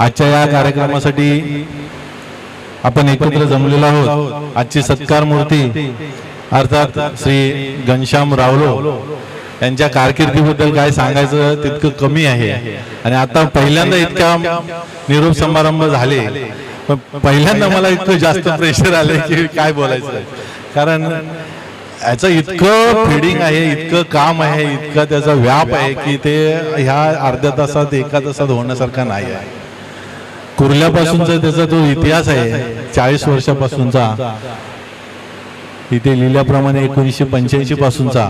आजच्या या कार्यक्रमासाठी आपण एकत्र जमलेलो आहोत। आजची सत्कार मूर्ती अर्थात श्री घनश्याम रावलो यांच्या कारकिर्दीबद्दल काय सांगायचं तितकं कमी आहे। आणि आता पहिल्यांदा इतका निरोप समारंभ झाले, पण पहिल्यांदा मला इतकं जास्त प्रेशर आलंय की काय बोलायचं, कारण याचं इतकं फिडिंग आहे, इतकं काम आहे, इतका त्याचा व्याप आहे की ते ह्या अर्ध्या तासात एका तासात होण्यासारखा नाही आहे। कुर्ल्यापासूनचा त्याचा जो इतिहास आहे 40 वर्षापासूनचा, इथे लिहिल्याप्रमाणे 1985 पासूनचा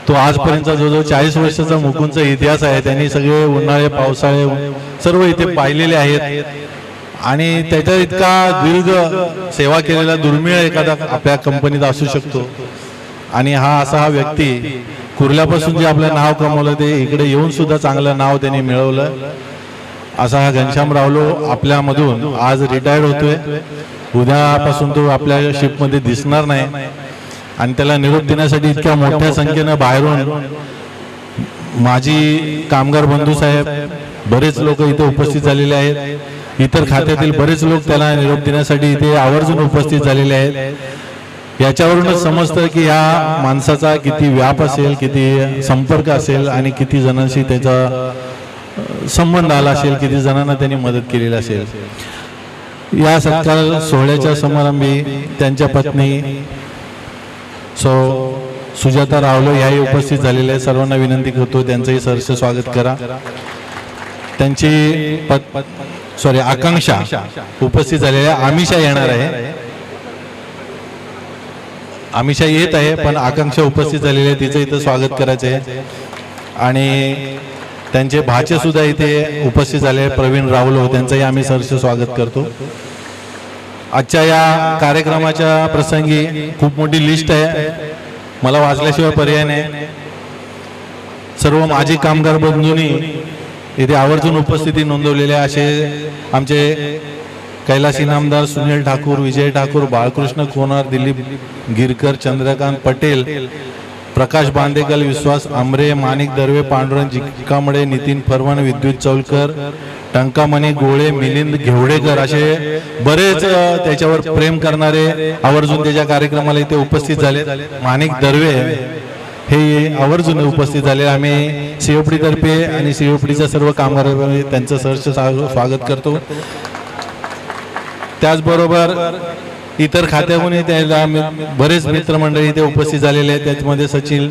तो आजपर्यंतचा जो 40 वर्षाचा मुकुंदचा इतिहास आहे, त्यांनी सगळे उन्हाळे पावसाळे सर्व इथे पाहिलेले आहेत आणि त्याच्या इतका दीर्घ सेवा केलेला दुर्मिळ एखादा आपल्या कंपनीत असू शकतो। आणि हा व्यक्ती कुर्ल्यापासून जे आपलं नाव कमवलं ते इकडे येऊन सुद्धा चांगलं नाव त्यांनी मिळवलं, असा हा घनश्याम रावलो आपल्यामधून आज रिटायर्ड होतोय। उद्यापासून तो आपल्या शिपमध्ये दिसणार नाही आणि त्याला निरोप देण्यासाठी इतक्या मोठ्या संख्येनं बाहेरून माजी कामगार बंधू साहेब बरेच लोक इथे उपस्थित झालेले आहेत, इतर खात्यातील बरेच लोक त्याला निरोप देण्यासाठी इथे आवर्जून उपस्थित झालेले आहेत। याच्यावरूनच समजतं की या माणसाचा किती व्याप असेल, किती संपर्क असेल आणि किती जणांशी त्याचा संबंध आला असेल, किती जणांना त्यांनी मदत केलेली असेल। या सत्कार सोहळ्याच्या समारंभी त्यांच्या पत्नी सुजाता रावलो याही उपस्थित झालेले आहेत। सर्वांना विनंती करतो त्यांचंही सहर्ष स्वागत करा। त्यांची आकांक्षा उपस्थित झालेल्या, आमिषा येणार आहे, आमिषा येत आहे पण आकांक्षा उपस्थित झालेली आहे, तिचं इथं स्वागत करायचं आहे। आणि त्यांचे भाचे सुद्धा इथे उपस्थित झाले प्रवीण रावलो, त्यांचंही आम्ही सहर्ष स्वागत करतो। आजच्या या कार्यक्रमाच्या प्रसंगी खूप मोठी लिस्ट आहे, मला वाचल्याशिवाय पर्याय नाही। सर्व माजी कामगार बंधूंनी इथे आवर्जून उपस्थिती नोंदवलेले असे आमचे कैलास इनामदार सुनील ठाकूर, विजय ठाकूर, बाळकृष्ण कोनार, दिलीप गिरकर, चंद्रकांत पटेल, प्रकाश बांदेकल, विश्वास आमरे, माणिक दर्वे, पांडुरंग जिकामडे, नितीन फरमान, विद्युत चौलकर, टंकामणी गोळे, मिलिंद घेवडेकर असे बरेच त्याच्यावर प्रेम करणारे आवर्जून त्याच्या कार्यक्रमाला इथे उपस्थित झाले। माणिक दर्वे हे आवर्जून उपस्थित झाले। आम्ही सीओपडी तर्फे आणि सीओपडीच्या सर्व कामगारांनी त्यांचं सहर्ष स्वागत करतो। त्याचबरोबर इतर खात्याहून त्याला बरेच मित्रमंडळी इथे उपस्थित झालेले आहेत। त्यामध्ये सचिन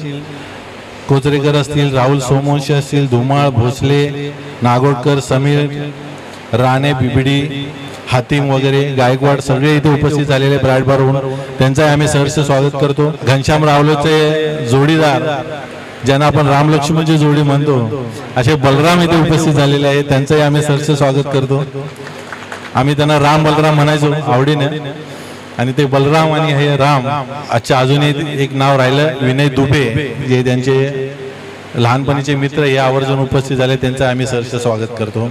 कोचरेकर असतील, राहुल सोमवंशी असतील, धुमाळ, भोसले, नागोडकर, समीर राणे, बिबिडी, हातीम वगैरे, गायकवाड सगळे इथे उपस्थित झालेले ब्राडबार होऊन त्यांचं आम्ही सहर्ष स्वागत करतो। घनश्याम रावलोचे जोडीदार ज्यांना आपण राम लक्ष्मणची जोडी म्हणतो असे बलराम इथे उपस्थित झालेले आहेत, त्यांचंही आम्ही सहर्ष स्वागत करतो। आम्ही त्यांना राम बलराम म्हणायचो आवडीने, आणि ते बलराम आणि हे राम अच्छा अजूनही एक नाव राहिलं, विनय दुबे जे त्यांचे लहानपणीचे मित्र हे आवर्जून उपस्थित झाले, त्यांचं आम्ही सहर्ष स्वागत करतो।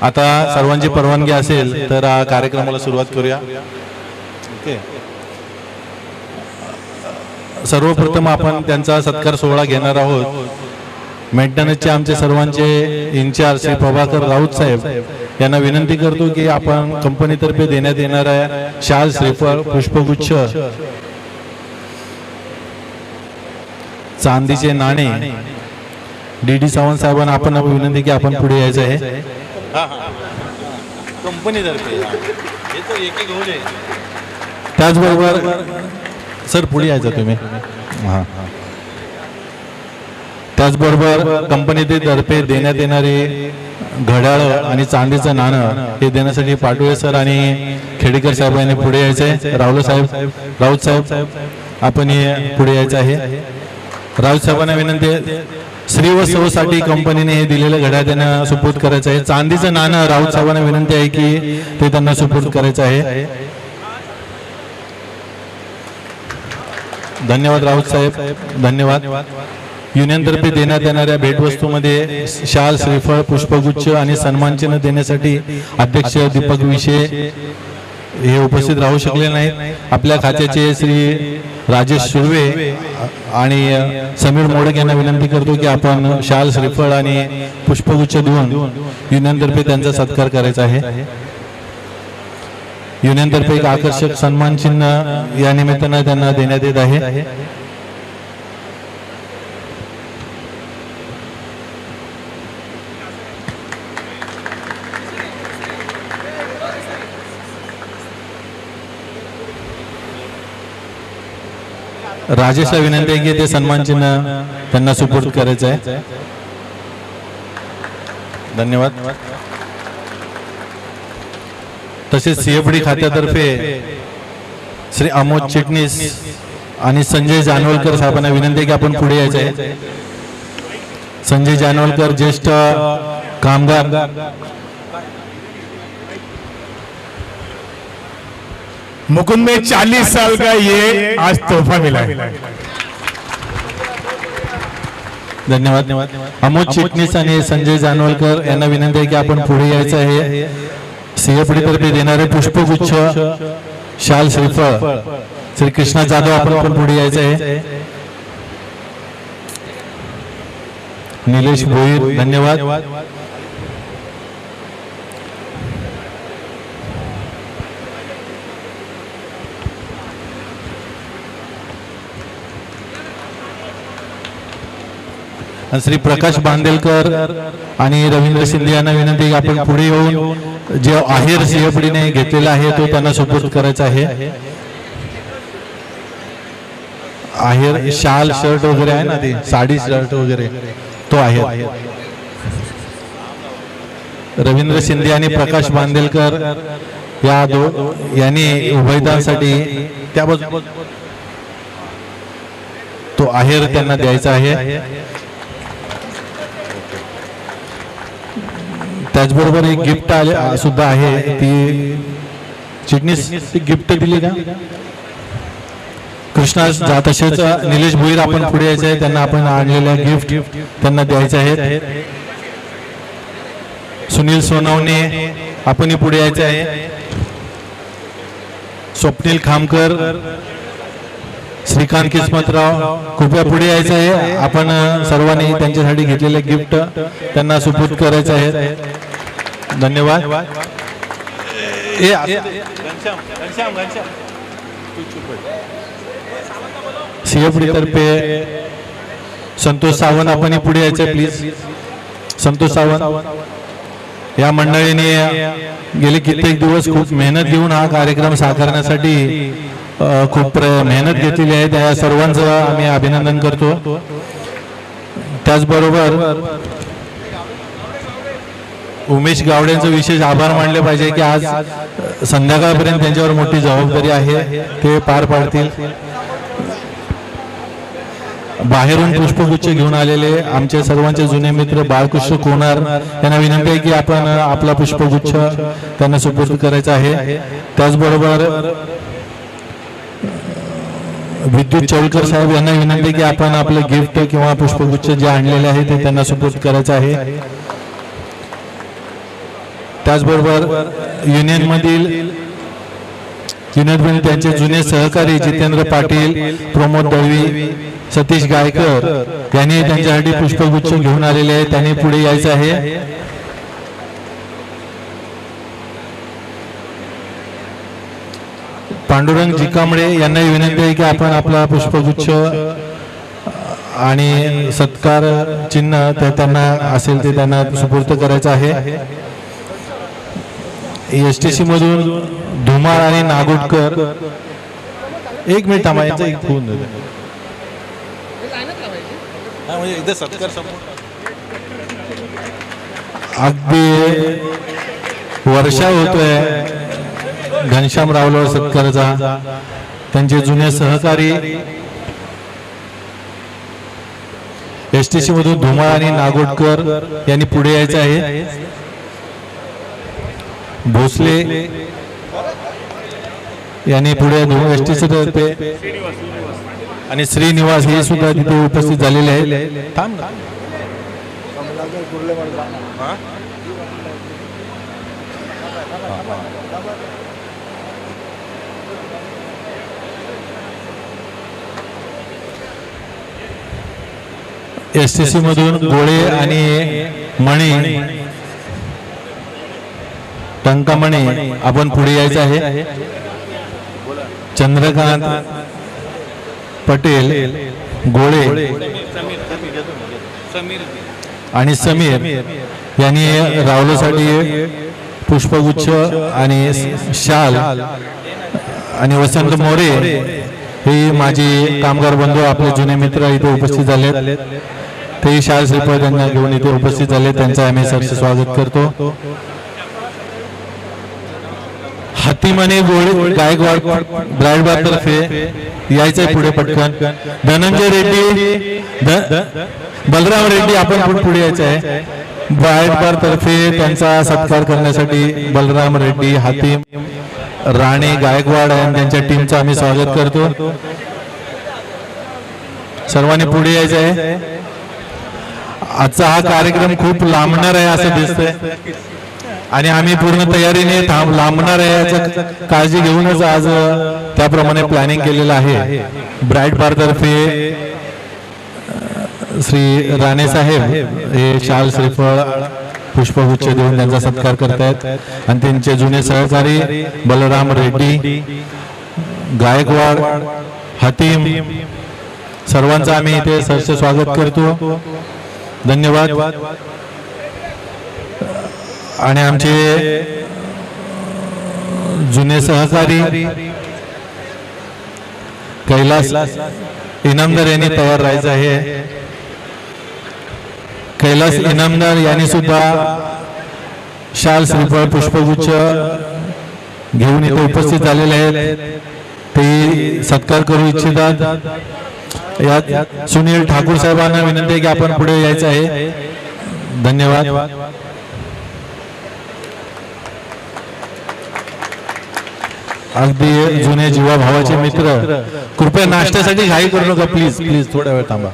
आता सर्वांची परवानगी असेल तर कार्यक्रमाला सुरुवात करूया। ओके, सर्वप्रथम आपण त्यांचा सत्कार सोहळा घेणार आहोत। मेंटेनन्सचे आमचे सर्वांचे इन्चार्ज श्री प्रभाकर राऊत साहेब यांना विनंती करतो की आपण कंपनीतर्फे देण्यात येणाऱ्या शाल, श्रीफळ, पुष्पगुच्छ, चांदीचे नाणे डी सावंत साहेबांना आपण विनंती की आपण पुढे यायचं आहे कंपनीतर्फे। त्याचबरोबर सर पुढे यायचं तुम्ही। हां, त्याचबरोबर कंपनीतर्फे देण्यात येणारे घड्याळ आणि चांदीचं नाणं हे देण्यासाठी पाटोळे सर आणि खेडेकर साहेब यांनी पुढे यायचं आहे। राऊत साहेब आपण पुढे यायचं आहे। राऊत साहेबांना विनंती आहे, श्री व सौसाठी कंपनीने हे दिलेलं घड्याळ त्यांना सुपूर्द करायचं आहे। चांदीचं नाणं राऊत साहेबांना विनंती आहे की ते त्यांना सुपूर्द करायचं आहे। धन्यवाद राऊत साहेब, धन्यवाद। युनियनतर्फे देण्यात येणाऱ्या भेटवस्तूमध्ये शाल, श्रीफळ, पुष्पगुच्छ आणि सन्मानचिन्ह देण्यासाठी अध्यक्ष दीपक विशे हे उपस्थित राहू शकले नाहीत। आपल्या खात्याचे श्री राजेश सुर्वे आणि समीर मोडक यांना विनंती करतो की आपण शाल, श्रीफळ आणि पुष्पगुच्छ देऊन युनियनतर्फे त्यांचा सत्कार करायचा आहे। युनियनतर्फे एक आकर्षक सन्मान चिन्ह या निमित्तानं त्यांना देण्यात येत आहे। राजेशला विनंती आहे की ते सन्मान चिन्ह त्यांना सुपूर्द करायचं आहे। धन्यवाद। तसेच सीएफडी खात्यातर्फे श्री अमोद चिटणीस आणि संजय जानवलकर साहेबांना विनंती आहे की आपण पुढे यायचं आहे। संजय जानवलकर ज्येष्ठ कामगार, मुकुंद में 40 साल का ये आज तोहफा मिला है। धन्यवाद। अमोद चिटणीस आणि संजय जानवलकर यांना विनंती आहे की आपण पुढे यायचं आहे। सीएफडी तर्फे देणारे पुष्पगुच्छ, शाल, श्रीफळ श्री कृष्णा जाधव आपण पुढे यायचं आहे। निलेश भोईर, धन्यवाद। श्री प्रकाश बांदेलकर आणि रवींद्र शिंदे यांना विनंती की आपण पुढे येऊन जे आहेर सीएफडीने घेतलेला आहे तो त्यांना सुपूर्द करायचा आहे। आहेर शाल, शर्ट वगैरे आहे ना, ते साडी, शर्ट वगैरे तो आहे। रवींद्र शिंदे आणि प्रकाश बांदेलकर या यांनी उभयदानासाठी त्या तो आहेर त्यांना द्यायचा आहे। त्याचबरोबर एक गिफ्ट सुद्धा आहे, ती चिटणीस गिफ्ट दिली का कृष्णा जात। तसेच निलेश भोईर आपण पुढे यायचं आहे, त्यांना आपण आणलेल्या गिफ्ट त्यांना द्यायचे आहेत। सुनील सोनवणे आपणही पुढे यायचे आहे। स्वप्नील खामकर, श्रीकांत किस्मतराव कृपया पुढे यायचं आहे। आपण सर्वांनी त्यांच्यासाठी घेतलेले गिफ्ट त्यांना सुपूर्द करायचे आहे। धन्यवाद। सीएफडी तर्फे संतोष सावंत आपण पुढे यायचे प्लीज। संतोष सावंत या मंडळीने गेले कित्येक दिवस खूप मेहनत घेऊन हा कार्यक्रम साकारण्यासाठी खूप मेहनत घेतलेली आहे, त्या सर्वांचं आम्ही अभिनंदन करतो। त्याचबरोबर उमेश गावडेंचं विशेष आभार मानले पाहिजे की आज संध्याकाळपर्यंत त्यांच्यावर मोठी जबाबदारी आहे, ते पार पाडतील। बाहेरून पुष्पगुच्छ घेऊन आलेले आमचे सर्वांचे जुने मित्र बाळकृष्ण कोणार यांना विनंती आहे की आपण आपला पुष्पगुच्छ त्यांना सुपूर्द करायचा आहे। त्याचबरोबर विद्युत चौलकर साहेब यांना विनंती की आपण आपले गिफ्ट किंवा पुष्पगुच्छ जे आणलेले आहे ते त्यांना सुपूर्द करायचं आहे। त्याचबरोबर युनियनमधील त्यांचे जुने सहकारी जितेंद्र पाटील, प्रमोद दळवी, सतीश गायकर यांनी त्यांच्यासाठी पुष्पगुच्छ घेऊन आलेले आहेत, त्यांनी पुढे यायचं आहे। पांडुरंग जिकांबळे यांना विनंती आहे की आपण आपला पुष्पगुच्छ आणि सत्कार चिन्ह त्यांना असेल ते त्यांना सुपूर्द करायचं आहे। एसटीसी मधून धुमाळ आणि नागोटकर, एक मिनिट थांबायचं, एक फोन अगदी वर्षा होतोय घनश्याम रावला सत्काराचा। त्यांचे जुने सहकारी एसटीसी मधून धुमाळ आणि नागोटकर यांनी पुढे यायचं आहे। भोसले यांनी पुढे एसटीसी तर्फे आणि श्रीनिवास हे सुद्धा तिथे उपस्थित झालेले आहेत। STC मधून गोळे आणि मणी टंकामणी आपण पुढे यायचं आहे. चंद्रकांत पटेल गोळे आणि समीर यांनी रावलोसाठी पुष्पगुच्छ आणि शाल आणि वसंत मोरे हे माझे कामगार बंधू आपले जुने मित्र इथे उपस्थित झालेत. ते शाल श्रीफळ त्यांना घेऊन इथे उपस्थित झाले. त्यांचं आम्ही सरसे स्वागत करतो. हातीमने गोळे गायकवाड ब्राईड बार तर्फे यायचंय पुढे पटकन. धनंजय रेड्डी बलराम रेड्डी आपण पुढे यायचं आहे. ब्राईड बार तर्फे त्यांचा सत्कार करण्यासाठी बलराम रेड्डी, हातीम, राणे गायकवाड आणि त्यांच्या टीमचं आम्ही स्वागत करतो. सर्वांनी पुढे यायचं आहे. आजचा हा कार्यक्रम खूप लांबणार आहे असं दिसतंय आणि आम्ही पूर्ण तयारीने लांबणार आहे याची काळजी घेऊनच आज त्याप्रमाणे प्लॅनिंग केलेलं आहे. ब्राईड बार तर्फे श्री राणे साहेब हे शाल श्रीफळ पुष्पगुच्छ देऊन त्यांचा सत्कार करतायत आणि त्यांचे जुने सहकारी बलराम रेड्डी, गायकवाड, हातीम सर्वांचं आम्ही इथे सरसे स्वागत करतो. धन्यवाद. आणि आमचे जुने सहकारी कैलास इनामदार यांनी तयार राहायचं आहे. कैलास इनामदार यांनी सुद्धा शाल श्रीफळ पुष्पगुच्छ घेऊन इथे उपस्थित झालेले आहेत. ते सत्कार करू इच्छितात. यात सुनील ठाकूर साहेबांना विनंती आहे की आपण पुढे यायचं आहे. धन्यवाद. अगदी जुने जीवा भावाचे मित्र, कृपया नाश्त्यासाठी घाई करू नका प्लीज प्लीज, थोडा वेळ थांबा.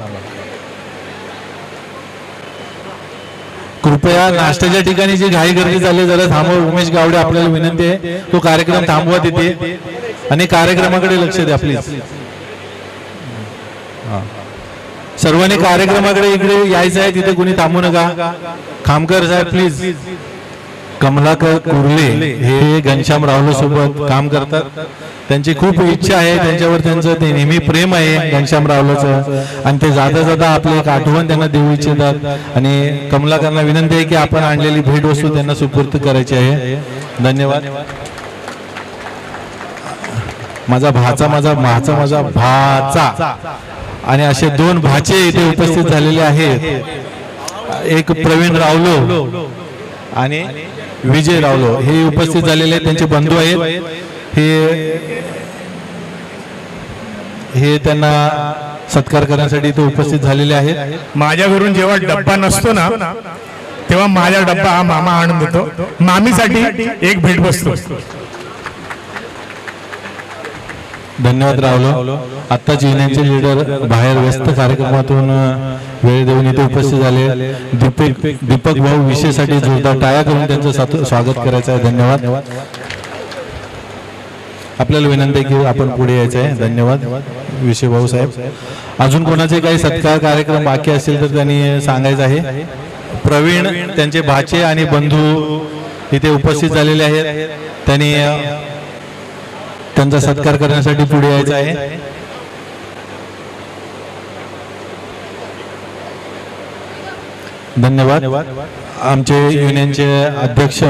कृपया नाश्त्याच्या ठिकाणी जी घाई गर्दी झाली जरा थांबवा. उमेश गावडे आपल्याला विनंती आहे तो कार्यक्रम थांबवा तिथे आणि कार्यक्रमाकडे लक्ष द्या प्लीज. सर्वांनी कार्यक्रमाकडे इकडे यायचं आहे. तिथे कोणी थांबू नका. खामकर साहेब प्लीज. कमलाकर कुर्ले हे घनश्याम रावलो सोबत काम करतात. त्यांची खूप इच्छा आहे, त्यांच्यावर त्यांचं ते नेहमी प्रेम आहे घनश्याम रावलोचं आणि ते जाता जाता आपले एक आठवण त्यांना देऊ इच्छितात. आणि कमलाकरना विनंती आहे की आपण आणलेली भेटवस्तू त्यांना सुपूर्द करायची आहे. धन्यवाद. माझा भाचा आणि असे दोन भाचे इथे उपस्थित झालेले आहेत. एक प्रवीण रावलो आणि विजय रावलो हे उपस्थित झालेले आहेत. त्यांचे बंधू आहेत. हे त्यांना सत्कार करण्यासाठी इथे उपस्थित झालेले आहेत. माझ्या घरून जेव्हा डब्बा नसतो ना तेव्हा माझा डब्बा हा मामा आणून देतो. मामीसाठी एक भेटवस्तू. धन्यवाद रावलो. आत्ताच युनियनचे लीडर बाहेर व्यस्त कार्यक्रमातून वेळ देऊन इथे उपस्थित झाले. दीपक भाऊ विषयासाठी जोरदार टाळ्या करून त्यांचं स्वागत करायचं आहे. धन्यवाद. आपल्याला विनंती आहे की आपण पुढे यायचं आहे. धन्यवाद विषय भाऊ साहेब. अजून कोणाचे काही सत्कार कार्यक्रम बाकी असतील तर त्यांनी सांगायचं आहे. प्रवीण त्यांचे भाचे आणि बंधू इथे उपस्थित झालेले आहेत. त्यांनी त्यांचा सत्कार करण्यासाठी पुढे यायचं आहे. धन्यवाद. आमचे युनियनचे अध्यक्ष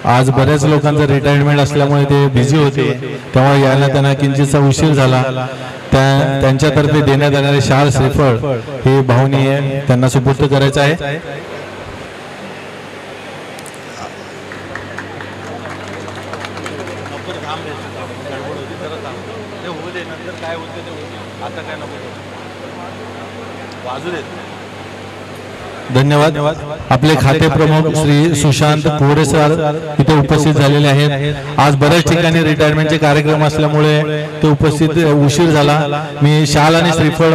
आज बऱ्याच लोकांचं रिटायरमेंट असल्यामुळे ते बिझी होते, तेव्हा यायला त्यांना किंचितसा उशीर झाला. त्यांच्यातर्फे देण्यात येणारे शाल श्रीफळ हे भावनी त्यांना सुपूर्द करायचं आहे. धन्यवाद. आपले खाते प्रमुख श्री सुशांत कोरे सर इथे उपस्थित झालेले आहेत. आज बऱ्याच ठिकाणी रिटायरमेंटचे कार्यक्रम असल्यामुळे ते उपस्थित उशीर झाला. मी शाल आणि श्रीफळ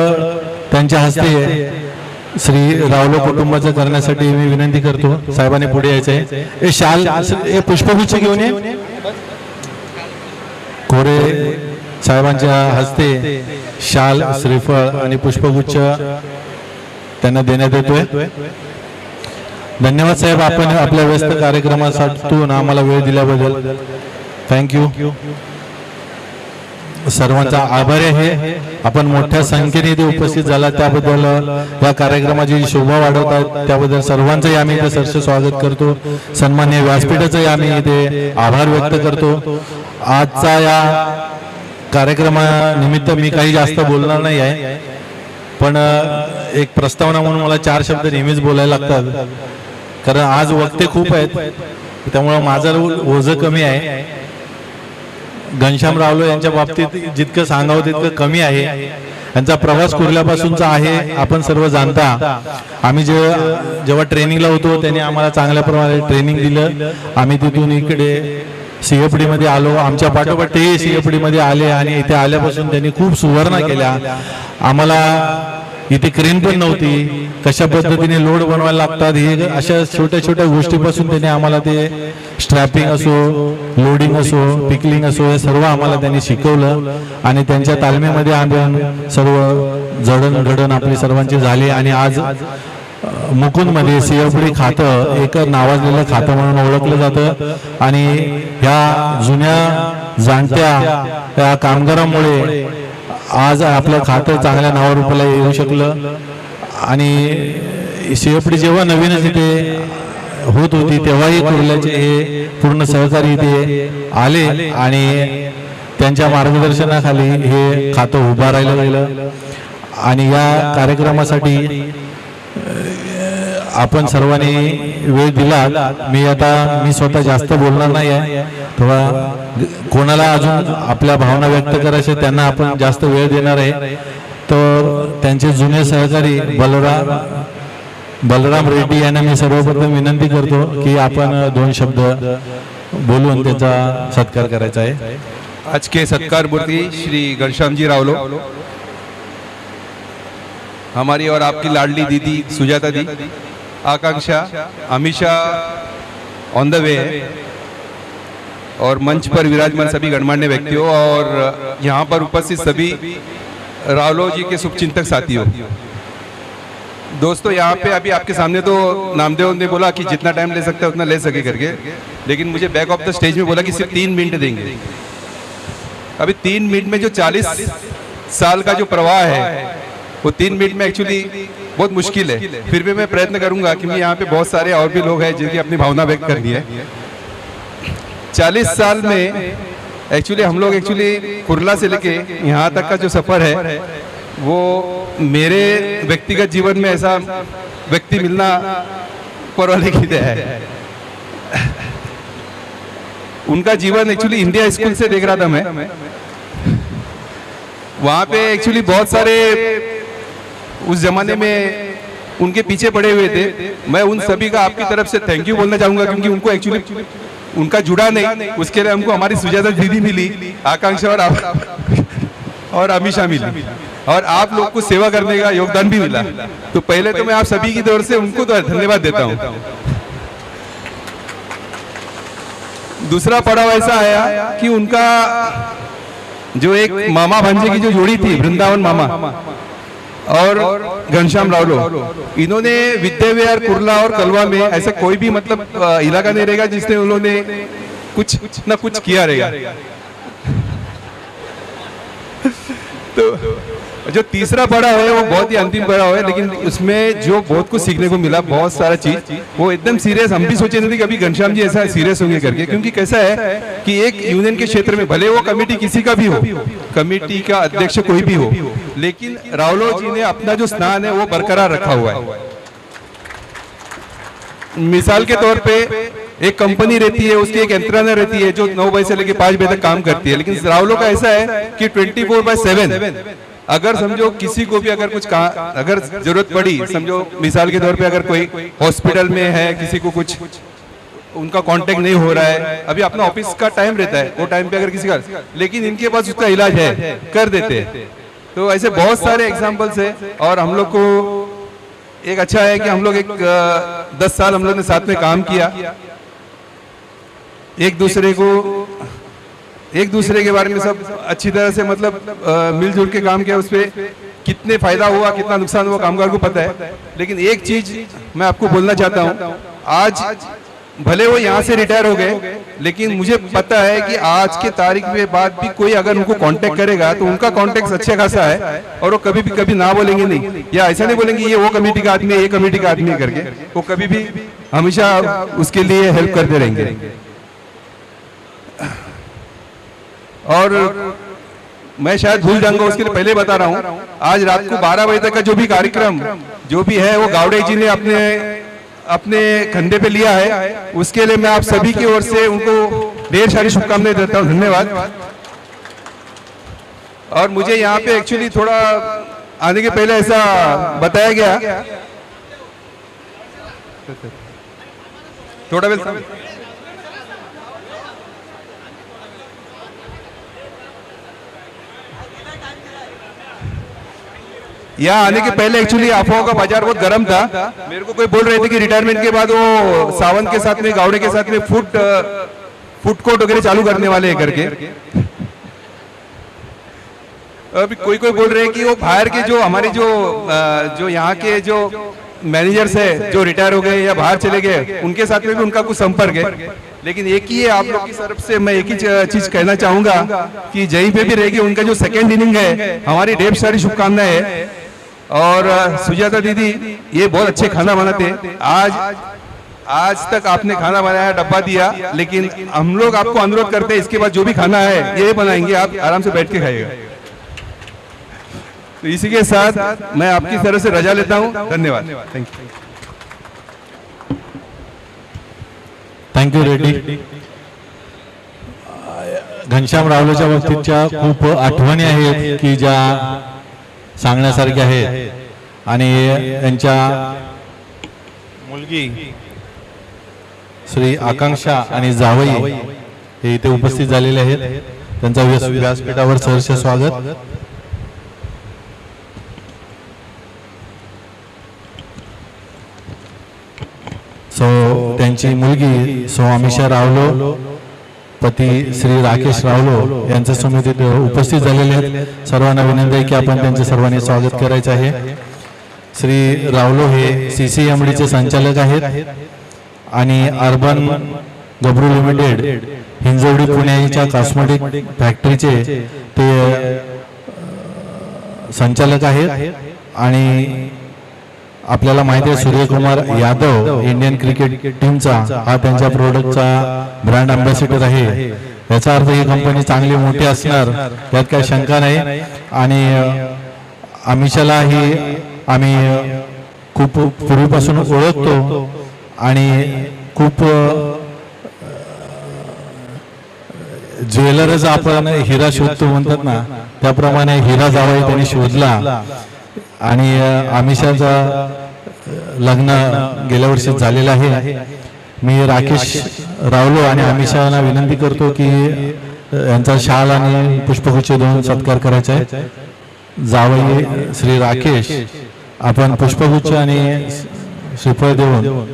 त्यांच्या हस्ते श्री रावलो कुटुंबाचं करण्यासाठी मी विनंती करतो. साहेबांनी पुढे यायचं आहे. हे शाल हे पुष्पगुच्छ घेऊन ये. कोरे साहेबांच्या हस्ते शाल श्रीफळ आणि पुष्पगुच्छ त्यांना देण्यात येतोय. धन्यवाद साहेब, आपण आपल्या व्यस्त कार्यक्रमासाठी आम्हाला वेळ दिल्याबद्दल थँक्यू. सर्वांचा आभारी आहे. आपण मोठ्या संख्येने इथे उपस्थित झाला त्याबद्दल, या कार्यक्रमाची शोभा वाढवतात त्याबद्दल सर्वांचंही आम्ही इथे सहर्ष स्वागत करतो. सन्माननीय व्यासपीठाचंही आम्ही इथे आभार व्यक्त करतो. आजचा या कार्यक्रमानिमित्त मी काही जास्त बोलणार नाही आहे, पण एक प्रस्तावना म्हणून मला 4 शब्द नेहमीच बोलायला लागतात, कारण आज वक्ते खूप आहेत त्यामुळं माझं ओझं कमी आहे. घनश्याम रावलो यांच्या बाबतीत जितकं सांगावं तितकं कमी आहे. यांचा प्रवास कुर्ल्यापासूनचा आहे, आपण सर्व जाणता. आम्ही जेव्हा ट्रेनिंगला होतो त्यांनी आम्हाला चांगल्या प्रमाणे ट्रेनिंग दिलं. आम्ही तिथून इकडे CFD मध्ये आलो, आमच्या पाठोपाठ ते CFD मध्ये आले आणि इथे आल्यापासून त्यांनी खूप सुधारणा केल्या. आम्हाला इथे क्रेन पण नव्हती, कशा पद्धतीने लोड बनवायला लागतात हे अशा छोट्या छोट्या गोष्टीपासून त्यांनी आम्हाला ते स्ट्रॅपिंग असो, लोडिंग असो, पिकलिंग असो, हे सर्व आम्हाला त्यांनी शिकवलं आणि त्यांच्या तालमीमध्ये आम्ही सर्व जडणघडण आपली सर्वांची झाली. आणि आज मुकुंदमध्ये CFD खातं एक नावाजलेलं खातं म्हणून ओळखलं जातं आणि ह्या जुन्या जाणत्या या कामगारांमुळे आज आपलं खातं चांगल्या नावारूपाला येऊ शकलं. आणि CFD जेव्हा नवीनच इथे होत होती तेव्हाही कुर्ल्याचे हे पूर्ण सहकारी इथे आले आणि त्यांच्या मार्गदर्शनाखाली हे खातं उभारायला गेलं. आणि या कार्यक्रमासाठी आपण सर्वांनी वेळ दिला. मी स्वतः जास्त बोलणार नाही आहे, थोडा कोणाला अजून आपल्या भावना व्यक्त करायच्या त्यांना आपण जास्त वेळ देणार आहे. तर त्यांचे जुने सहकारी बलराम रेड्डी यांना मी सर्वप्रथम विनंती करतो की आपण 2 शब्द बोलून त्याचा सत्कार करायचा आहे. आज के सत्कार मूर्ति श्री घनश्याम जी रावलो, हमारी और आपकी लाडली दीदी सुजाता दी, आकांक्षा हमेशा ऑन द वे है, और मंच पर विराजमान सभी गणमान्य व्यक्तियों और यहाँ पर उपस्थित सभी रावलो जी के शुभचिंतक साथियों, दोस्तों, यहाँ पे अभी आपके सामने तो नामदेव ने बोला कि जितना टाइम ले सकते हैं उतना ले सके करके, लेकिन मुझे बैक ऑफ द स्टेज में बोला कि सिर्फ 3 मिनट देंगे. अभी 3 मिनट में जो 40 साल का जो प्रवाह है वो 3 मिनट में एक्चुअली बहुत मुश्किल है. फिर भी मैं प्रयत्न करूंगा क्योंकि यहाँ पे बहुत सारे और भी लोग हैं जिनकी अपनी भावना व्यक्त करनी है. 40 साल में एक्चुअली हम लोग कुर्ला से लेके यहाँ तक का जो सफर है वो मेरे व्यक्तिगत जीवन में ऐसा व्यक्ति मिलना परवाले की दया है. उनका जीवन एक्चुअली इंडिया स्कूल से देख रहा था मैं, वहाँ पे एक्चुअली बहुत सारे उस जमाने में उनके पीछे पड़े हुए थे. मैं उन सभी का आपकी तरफ से थैंक यू बोलना चाहूंगा क्योंकि उनको एक्चुअली उनका जुड़ा नहीं, उसके लिए हमको हमारी सुजाता दीदी मिली, आकांक्षा और अमीषा मिली, और आप लोग को सेवा करने का योगदान भी मिला. तो पहले तो मैं आप सभी की तरफ से उनको तो धन्यवाद देता हूँ. दूसरा पड़ाव ऐसा आया कि उनका जो एक मामा भांजे की जो जोड़ी थी, वृंदावन मामा और घनश्याम रावलो, इन्होंने विद्याविहार, कुर्ला और कलवा में ऐसा कोई भी मतलब इलाका नहीं रहेगा जिसने उन्होंने कुछ ना कुछ किया रहेगा. तो जो तीसरा पड़ाव है वो बहुत ही अंतिम पड़ाव है, लेकिन उसमें जो बहुत कुछ सीखने को मिला, बहुत सारा चीज, वो एकदम सीरियस. हम भी सोचे नहीं थे कि अभी घनश्याम जी ऐसा सीरियस होंगे करके, क्योंकि कैसा है कि एक यूनियन के क्षेत्र में भले वो कमेटी किसी का भी हो, कमेटी का अध्यक्ष कोई भी हो, लेकिन रावलो जी ने अपना जो स्थान है वो बरकरार रखा हुआ है. मिसाल के तौर पे एक कंपनी रहती है, उसकी एक यंत्रणा रहती है जो 9 बजे से लेकर 5 बजे तक काम करती है, लेकिन रावलो का ऐसा है कि 24/7 अगर समझो किसी को भी अगर कुछ अगर जरूरत पड़ी, समझो मिसाल के तौर पे अगर कोई हॉस्पिटल में है, किसी को कुछ उनका कांटेक्ट नहीं हो रहा है, अभी अपना ऑफिस का टाइम रहता है, वो टाइम पे अगर किसी का, लेकिन इनके पास उसका इलाज है, कर देते हैं. तो ऐसे बहुत सारे एग्जाम्पल्स है. और हम लोग को एक अच्छा है कि हम लोग 10 साल हम लोग ने साथ में काम किया, एक दूसरे के बारे में सब अच्छी तरह से मतलब मिलजुल के काम किया. उस पर कितने फायदा हुआ कितना नुकसान हुआ कामगार को पता है। लेकिन एक चीज मैं आपको बोलना चाहता हूँ, आज भले वो यहाँ से रिटायर हो गए, लेकिन मुझे पता है कि आज के तारीख में बाद भी कोई अगर उनको कांटेक्ट करेगा तो उनका कांटेक्ट अच्छा खासा है, और वो कभी ना बोलेंगे नहीं, या ऐसा नहीं बोलेंगे ये वो कमेटी का आदमी है, ये कमेटी का आदमी है करके, वो कभी भी हमेशा उसके लिए हेल्प करते रहेंगे। और मैं शायद भूल जाऊंगा, उसके लिए पहले बता रहा हूँ, आज रात को 12 बजे तक का जो भी कार्यक्रम जो भी है वो गावड़े जी ने अपने कंधे पे लिया है, उसके लिए मैं आप सभी की ओर से उनको ढेर सारी शुभकामनाएं देता हूँ। धन्यवाद। और मुझे यहाँ पे एक्चुअली थोड़ा आने के पहले ऐसा बताया गया, थोड़ा वेल यहाँ आने के पहले एक्चुअली अफवाहों का बाजार बहुत गर्म था। मेरे को कोई बोल रहे थे कि रिटायरमेंट के बाद वो सावंत के साथ में गावड़े के साथ में फूड कोर्ट वगैरह चालू करने वाले हैं करके। अभी कोई बोल रहे हैं कि वो बाहर के जो हमारे जो यहाँ के जो मैनेजर्स है जो रिटायर हो गए या बाहर चले गए, उनके साथ में भी उनका कुछ संपर्क है। लेकिन एक ही है, आप लोग की तरफ से मैं एक ही चीज कहना चाहूंगा कि जहीं पे भी रहेगी उनका जो सेकेंड इनिंग है, हमारी ढेर सारी शुभकामनाएं है। और सुजाता दीदी ये बहुत अच्छे खाना बनाते हैं। आज तक आपने खाना बनाया, डब्बा दिया, लेकिन हम लोग आपको अनुरोध करते हैं इसके बाद जो भी खाना है ये बनाएंगे, आप आराम से बैठ के खाइएगा। तो इसी के साथ मैं आपकी तरफ से रजा लेता हूँ। धन्यवाद। Thank you. Thank you Reddy. Ghanshyam रावलेच्या बाबतीतच्या खूप आठवणी आहेत की ज्या सांगण्यासारख्या आहेत, आणि यांच्या मुलगी श्री आकांक्षा आणि जावई हे इथे उपस्थित झालेले आहेत। त्यांचा व्यासपीठावर सहर्ष स्वागत। त्यांची मुलगी सौ अमिषा रावलो, पती श्री राकेश रावलो यांच्या समितीत उपस्थित झालेले आहेत। सर्वांना विनंती आहे की आपण त्यांचे सर्वांनी स्वागत करायचे आहे। श्री रावलो हे CCMDचे संचालक आहेत आणि अर्बन गब्रू लिमिटेड हिंजवडी पुण्याच्या कॉस्मेटिक फॅक्टरीचे ते संचालक आहेत। आणि आपल्याला माहिती आहे सूर्यकुमार यादव इंडियन क्रिकेट टीमचा हा त्यांच्या प्रोडक्टचा ब्रँड अँबॅसिडर आहे। याचा अर्थ ही कंपनी चांगली मोठी असणार यात काही शंका नाही। आणि अमिषाला ही आम्ही खूप पूर्वीपासून ओळखतो आणि खूप ज्वेलरच आपण हिरा शोधतो म्हणतात ना, त्याप्रमाणे हिरा जावई त्यांनी शोधला। आणि अमिषाचा लग्न गेल्या वर्षी झालेलं आहे। मी राकेश रावलो आणि अमिषाला विनंती करतो की यांचा शाल आणि पुष्पगुच्छ देऊन सत्कार करायचा आहे। जावई श्री राकेश, आपण पुष्पगुच्छ आणि श्रीफळ देऊन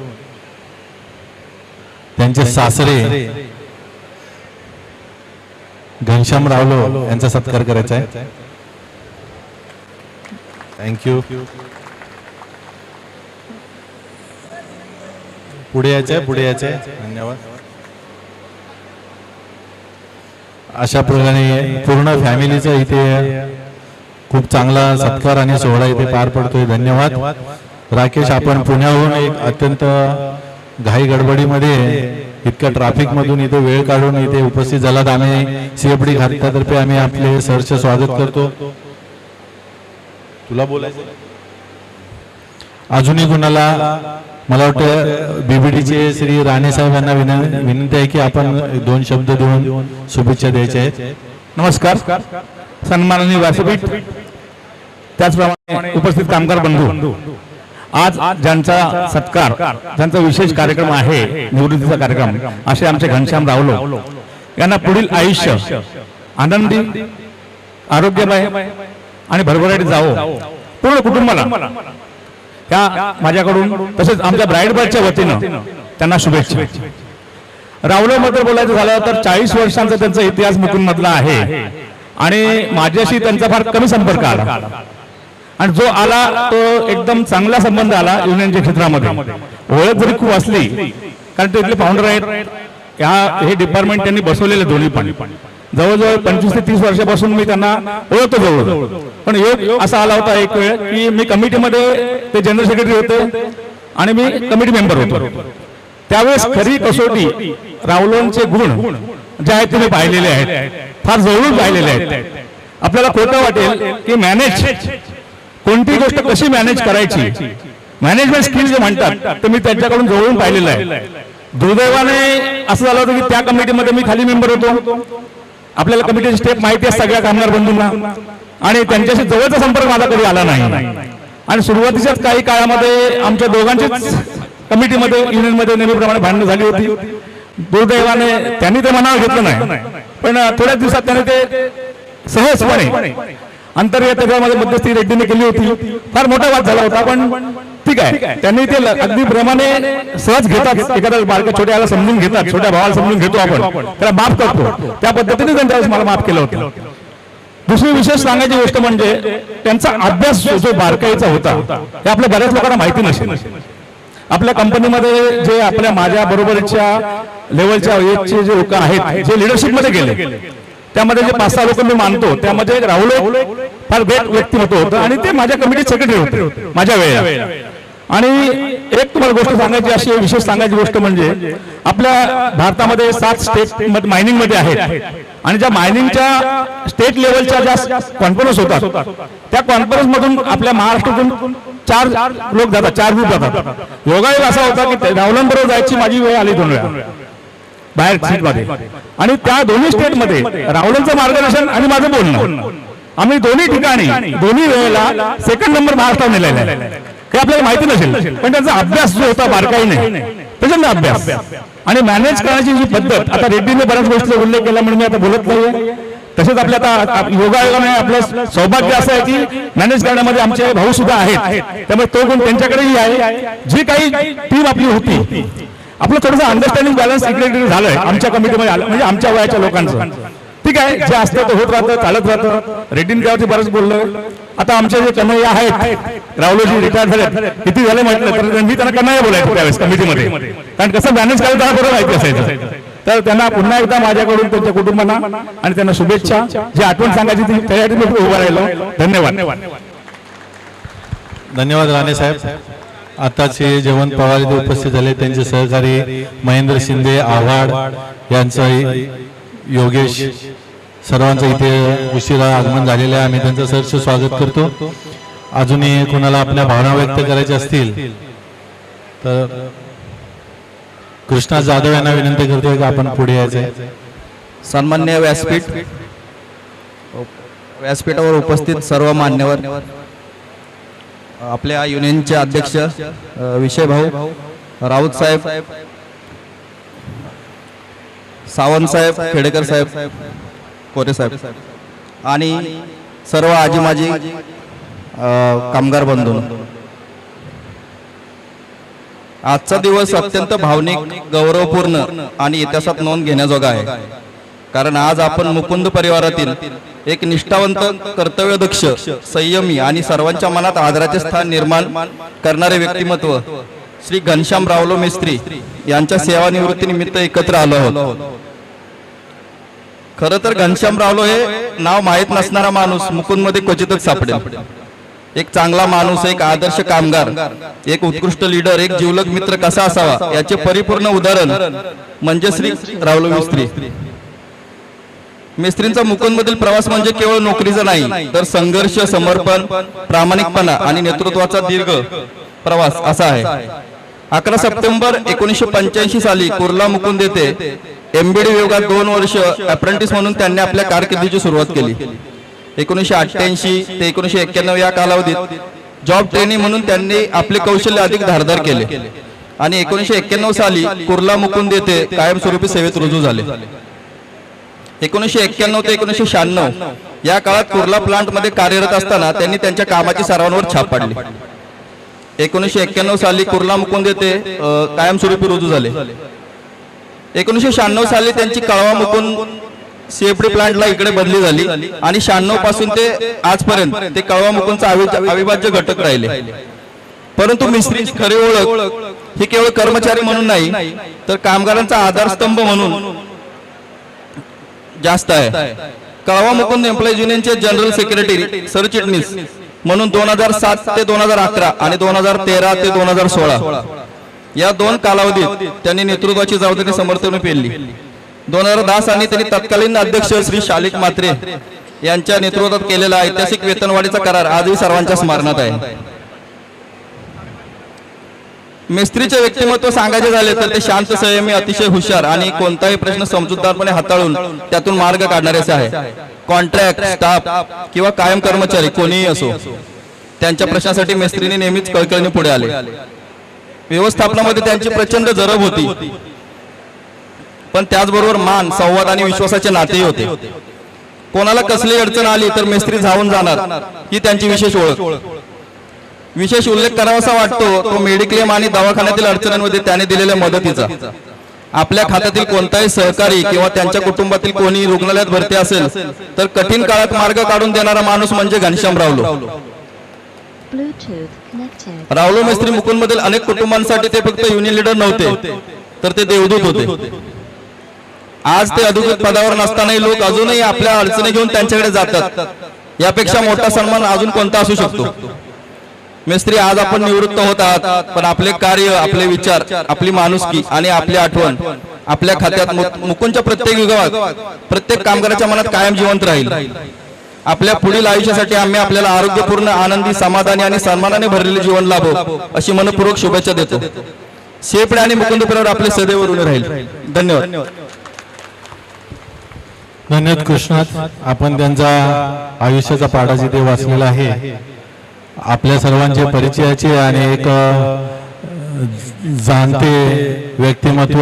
त्यांचे सासरे घनश्याम रावलो यांचा सत्कार करायचा आहे। थँक्यू। पुढे यायचंय। धन्यवाद। अशा प्रकारे पूर्ण फॅमिलीचा इथे खूप चांगला सत्कार आणि सोहळा इथे पार पडतोय। धन्यवाद राकेश। आपण पुण्याहून एक अत्यंत घाई गडबडीमध्ये इतक्या ट्रॅफिक मधून इथे वेळ काढून इथे उपस्थित झालात। आम्ही CFD खात्यातर्फे आम्ही आपले सहर्ष स्वागत करतो। तुला बोलायचं अजूनही कुणाला? मला वाटतं BBDचे श्री राणे साहेब यांना विनंती आहे की आपण 2 शब्द देऊन शुभेच्छा द्यायच्या आहेत। नमस्कार। सन्माननीय व्यासपीठ, त्याचप्रमाणे उपस्थित कामगार बंधू, आज ज्यांचा सत्कार, ज्यांचा विशेष कार्यक्रम आहे निवृत्तीचा कार्यक्रम, असे आमचे घनश्याम रावलो यांना पुढील आयुष्य आनंदी, आरोग्यमय आणि भरभराटीत जावो। पूर्ण कुटुंबाला त्या माझ्याकडून तसेच आमच्या ब्राईड बॅचच्या वतीनं त्यांना शुभेच्छा। रावलो मध्ये बोलायचं झालं तर 40 वर्षांचा त्यांचा इतिहास मुकुंद मधला आहे आणि माझ्याशी त्यांचा फार कमी संपर्क आला। आणि जो आला तो एकदम चांगला संबंध आला युनियनच्या क्षेत्रामध्ये. ओळख जरी खूप असली, कारण ते इथले फाउंडर आहेत, हे डिपार्टमेंट त्यांनी बसवलेले दोन्ही पण जवळजवळ 25 ते 30 वर्षापासून मी त्यांना ओळखतो जवळ. पण योग असा आला होता एक वेळ की मी कमिटीमध्ये, ते जनरल सेक्रेटरी होते आणि मी कमिटी मेंबर होतो. त्यावेळेस खरी कसोटी रावलोंचे गुण जे आहेत ते मी पाहिलेले आहेत, फार जवळून पाहिलेले आहेत. आपल्याला खोटं वाटेल की मॅनेज, कोणती गोष्ट कशी मॅनेज करायची, मॅनेजमेंट स्किल जे म्हणतात, तर मी त्यांच्याकडून जवळून पाहिलेलं आहे. दुर्दैवाने असं झालं होतं की त्या कमिटीमध्ये मी खाली मेंबर होतो. आपल्याला कमिटीची स्टेप माहिती आहे सगळ्या कामगार बंधूंना, आणि त्यांच्याशी जवळचा संपर्क माझा कधी आला नाही. आणि सुरुवातीच्याच काही काळामध्ये आमच्या दोघांचीच कमिटीमध्ये, युनियनमध्ये नेहमीप्रमाणे भांडणं झाली होती. दुर्दैवाने त्यांनी ते मनावर घेतलं नाही, पण थोड्याच दिवसात त्याने ते सहजपणे अंतर्गत त्याच्यामध्ये मध्यस्थी रेड्डीने केली होती. फार मोठा वाद झाला होता, पण ठीक आहे, त्यांनी ते अगदी प्रेमाने सहज घेतात. एखाद्या बारक्या छोट्याला समजून घेतात, छोट्या भावाला समजून घेतो आपण, त्याला माफ करतो, त्या पद्धतीने त्यांच्या मला माफ केलं होतं. दुसरी विशेष सांगायची गोष्ट म्हणजे त्यांचा अभ्यास जो बारकाईचा होता हे आपल्या बऱ्याच लोकांना माहिती नसेल. आपल्या कंपनीमध्ये जे आपल्या माझ्या बरोबरच्या लेवलच्या एजचे जे लोक आहेत, जे लिडरशिपमध्ये गेले, त्यामध्ये जे 5-6 लोक मी मानतो, त्यामध्ये राहुल फार ग्रेट व्यक्तिमत्व होतं आणि ते माझ्या कमिटी सेक्रेटरी होते माझ्या वेळेला. आणि एक तुम्हाला गोष्ट सांगायची, अशी विशेष सांगायची गोष्ट म्हणजे आपल्या भारतामध्ये 7 स्टेट मायनिंग मध्ये आहेत, आणि ज्या मायनिंगच्या स्टेट लेवलच्या ज्या कॉन्फरन्स होतात, त्या कॉन्फरन्स मधून आपल्या महाराष्ट्रातून 4 लोक जातात, 4 ग्रुप जातात. योगायोग असा होता की राहुलांबरोबर जायची माझी वेळ आली 2 वेळा बाहेर सीटमध्ये, आणि त्या दोन्ही स्टेटमध्ये राहुलांचं मार्गदर्शन आणि माझं बोलणं, आम्ही दोन्ही ठिकाणी दोन्ही वेळेला सेकंड नंबर महाराष्ट्रात नेलेला आहे. हे आपल्याला माहिती नसेल, पण त्यांचा अभ्यास जो होता बारकाईने, त्याच्यानं अभ्यास आणि मॅनेज करण्याची जी पद्धत, आता रेड्डीने बऱ्याच गोष्टीचा उल्लेख केला म्हणून मी आता बोलत नाहीये. तसेच आपल्या आता योगायोगाने आपलं सौभाग्य असं आहे की मॅनेज करण्यामध्ये आमचे भाऊ सुद्धा आहेत, त्यामुळे तो गुण त्यांच्याकडेही आहे. जी काही टीम आपली होती, आपलं थोडंसं अंडरस्टँडिंग बॅलन्स इकडे झालंय आमच्या कमिटीमध्ये आलं, म्हणजे आमच्या वयाच्या लोकांचं. ठीक आहे, जे असतं ते होत राहतं, चालत राहतं. रेड्डींच्यावरती बरंच बोललोय. आता आमचे जे कन्हैया आहेत, राहुलजी रिटायर झाले, किती झाले म्हटलं तर मी त्यांना कन्हैया बोलायचं त्यावेळेस कमिटीमध्ये, कारण कसं मॅनेज करायचं त्यांना बरं माहिती असायचं. तर त्यांना पुन्हा एकदा माझ्याकडून त्यांच्या कुटुंबांना आणि त्यांना शुभेच्छा. जी आठवण सांगायची ती त्यासाठी मी उभा राहिलो. धन्यवाद. धन्यवाद राणे साहेब. आताचे जयवंत पवार इथे उपस्थित झाले, त्यांचे सहकारी महेंद्र शिंदे, आव्हाड यांचं, योगेश, सर्वांचं इथे उशिरा आगमन झालेलं आहे. आम्ही त्यांचं सहर्ष स्वागत करतो. अजूनही कोणाला आपल्या भावना व्यक्त करायच्या असतील तर कृष्णा जाधव यांना विनंती करतोय की आपण पुढे यायचंय. सन्मान्य व्यासपीठावर उपस्थित सर्व मान्यवर, आपल्या युनियनचे अध्यक्ष विषय भाऊ राऊत साहेब, सावंत साहेब, खेडेकर साहेब, कोरे साहेब आणि सर्व आजी माजी कामगार बंधू, आजचा दिवस अत्यंत भावनिक, गौरवपूर्ण आणि इतिहासात नोंद घेण्याजोगा आहे. कारण आज आपण मुकुंद परिवारातील एक निष्ठावंत, कर्तव्यदक्ष, संयमी आणि सर्वांच्या मनात आदराचे स्थान निर्माण करणारे व्यक्तिमत्व श्री घनश्याम रावलो मिस्त्री यांच्या सेवानिवृत्तीनिमित्त एकत्र आलो आहोत. खरं तर घनश्याम रावलो हे नाव माहीत नसणारा माणूस मुकुंदमध्ये क्वचितच सापडेल. एक चांगला माणूस, एक आदर्श कामगार, एक उत्कृष्ट लीडर, एक जिवलग मित्र कसा असावा याचे परिपूर्ण उदाहरण म्हणजे श्री रावलो मिस्त्री. मिस्त्रींचा मुकुंदमधील प्रवास म्हणजे केवळ नोकरीचा नाही, तर संघर्ष, समर्पण, प्रामाणिकपणा आणि नेतृत्वाचा दीर्घ प्रवास असा आहे. 11 सप्टेंबर 1985 साली कुर्ला मुकुंद येथे एमबीडी विभागात 2 वर्ष अप्रेंटिस म्हणून त्यांनी आपल्या कारकिर्दीची सुरुवात केली. 1988 ते 1991 या कालावधीत जॉब ट्रेनिंग म्हणून त्यांनी आपले कौशल्य अधिक धारदार केले आणि 1991 साली कुर्ला मुकुंद येथे कायमस्वरूपी सेवेत रुजू झाले. 1991 ते 1996 या काळात कुर्ला प्लांट मध्ये कार्यरत असताना त्यांनी त्यांच्या कामाची सर्वांवर छाप पाडली. 1991 साली कुर्ला मुकुंद येथे कायमस्वरूपी रुजू झाले. 1996 साली त्यांची कळवा मुकुंद सीएफडी प्लांटला इकडे बदली झाली आणि 96 पासून ते आजपर्यंत ते कळवा मुकुंदचा अविभाज्य घटक राहिले. परंतु मिस्त्रीची खरी ओळख ही केवळ कर्मचारी म्हणून नाही तर कामगारांचा आधारस्तंभ म्हणून जास्त आहे. कळवा मुकुंद एम्प्लॉईज युनियनचे जनरल सेक्रेटरी सरचिटणीस म्हणून 2007 ते 2011 आणि 2013 ते 2016 या 2 कालावधीत त्यांनी नेतृत्वाची जबाबदारी समर्थपणे पेलली. 2010 साली त्यांनी तत्कालीन अध्यक्ष श्री शालिक म्हात्रे यांच्या नेतृत्वात केलेला ऐतिहासिक वेतनवाढीचा करार आजही सर्वांच्या स्मरणात आहे. मिस्त्रीचे व्यक्तिमत्व सांगायचे झाले तर ते शांत, संयमी, अतिशय हुशार आणि कोणताही प्रश्न समजूतदारपणे हाताळून त्यातून मार्ग काढणारेच आहे. कॉन्ट्रॅक्ट, स्टाफ किंवा कायम कर्मचारी कोणीही असो, त्यांच्या प्रश्नासाठी मिस्त्रीने नेहमीच कळकळीने पुढे आले. व्यवस्थापनामध्ये त्यांची प्रचंड जरब होती, पण त्याचबरोबर मान, संवाद आणि विश्वासाचे नातेही होते. कोणाला कसली अडचण आली तर मिस्त्री धावून जाणार ही त्यांची विशेष ओळख. विशेष उल्लेख करावासा वाटतो तो मेडिक्लेम आणि दवाखान्यातील अडचणींमध्ये त्याने दिलेल्या मदतीचा. आपल्या खात्यातील कोणताही सहकारी किंवा त्यांच्या कुटुंबातील कोणी रुग्णालयात भरती असेल तर कठीण काळात मार्ग काढून देणारा माणूस म्हणजे घनश्याम रावलो. रावलो मिस्त्री मुकुंदमधील अनेक कुटुंबांसाठी ते फक्त युनियन लीडर नव्हते तर ते देवदूत होते. आज ते अधिकृत पदावर नसतानाही लोक अजूनही आपल्या अडचणी घेऊन त्यांच्याकडे जातात. यापेक्षा मोठा सन्मान अजून कोणता असू शकतो. मिस्त्री, आज आपण निवृत्त होत आहात, पण आपले कार्य, आपले विचार, आपली माणुसकी आणि आपली आठवण आपल्या खात्यात मुकुंदच्या प्रत्येक युगात प्रत्येक कामगाराच्या मनात कायम जिवंत राहील. आपल्या पुढील आयुष्यासाठी आम्ही आपल्याला आरोग्यपूर्ण, आनंदी, समाधानी आणि सन्मानाने भरलेले जीवन लाभो अशी मनपूर्वक शुभेच्छा देतो. सीएफडी आणि मुकुंदपुरावर आपले सदैव ऋणी राहील. धन्यवाद. धन्यवाद कृष्णात. आपण त्यांचा आयुष्याचा पाढा जिथे वाचलेला आहे, आपल्या सर्वांचे परिचयाचे आणि एक जाणते व्यक्तिमत्व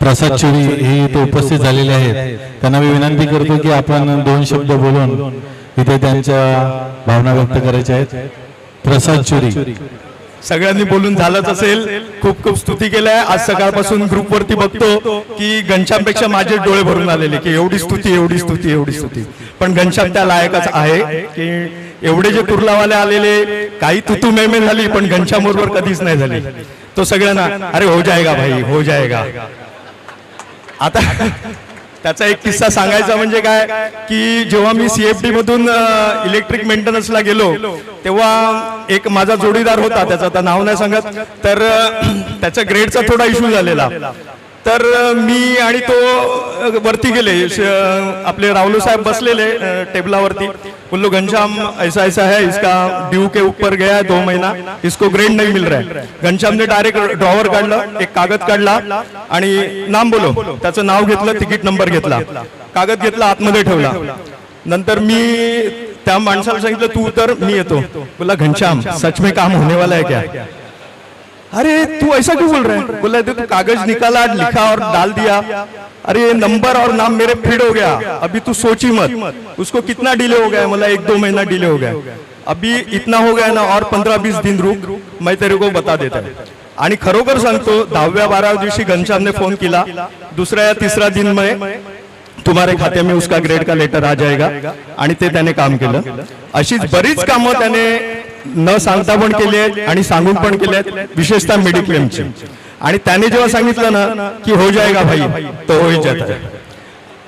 प्रसाद चुरी हे इथे उपस्थित झालेले आहेत. त्यांना मी विनंती करतो की आपण 2 शब्द बोलून इथे त्यांच्या भावना व्यक्त करायच्या आहेत. प्रसाद चुरी. सगळ्यांनी बोलून झालंच असेल. खूप खूप स्तुती केलाय. आज सकाळपासून ग्रुपवरती बघतो की घनश्यामपेक्षा माझे डोळे भरून आलेले की एवढी स्तुती, एवढी स्तुती, एवढी स्तुती. पण घनश्याम त्या लायकच आहे की एवढे जे कुर्लावाले आलेले, काही तुतू मेमे झाली पण घनश्याम बरोबर कधीच नाही झाली. तो सगळ्यांना अरे हो जाएगा भाई, हो जाएगा. आता त्याचा एक किस्सा सांगायचा म्हणजे काय की जेव्हा मी सीएफडी मधून इलेक्ट्रिक मेंटेनन्सला गेलो तेव्हा एक माझा जोडीदार होता, त्याचं आता नाव नाही सांगत, तर त्याच्या ग्रेडचा थोडा इश्यू झालेला. तर मी आणि तो वरती गेले. आपले रावलो साहेब बसलेले टेबलावरती. बोलो घनश्याम ऐसा ऐसा है, इसका ड्यू के ऊपर गया है 2 महीना, इसको ग्रेड नहीं मिल रहा है. घनश्यामने डायरेक्ट ड्रॉवर काढलं, एक कागद काढला आणि नाम बोलो, त्याचं नाव घेतलं, तिकीट नंबर घेतला, कागद घेतला, आतमध्ये ठेवला. नंतर मी त्या माणसाला सांगितलं तू उतर, मी येतो. बोला घनश्याम सच में काम होने वाला है क्या? अरे तू ऐसा क्यों बोल रहा है? बोला तू कागज निकाला, लिखा और डाल दिया. अरे नंबर और नाम मेरे फीड हो गया. अभी तू सोची मत. उसको कितना डिले हो गया? मला 1-2 महीना डिले हो गया. अभी इतना हो गया ना, और 15-20 दिन रुक, मैं तेरे को बता देता है. आणि खरोखर सांगतो 10व्या-12व्या दिवशी घनश्यामने फोन केला. 2ऱ्या या 3ऱ्या दिन में तुम्हारे खाते में उसका ग्रेड का लेटर आ जाएगा. आणि ते त्याने काम केलं. अशीच बरीच कामं त्याने न सांगता पण केली आहेत आणि सांगून पण केली आहेत, विशेषतः मेडिक्लेमची. आणि त्याने जेव्हा सांगितलं ना की हो जाएगा भाई, तो हो जाता है.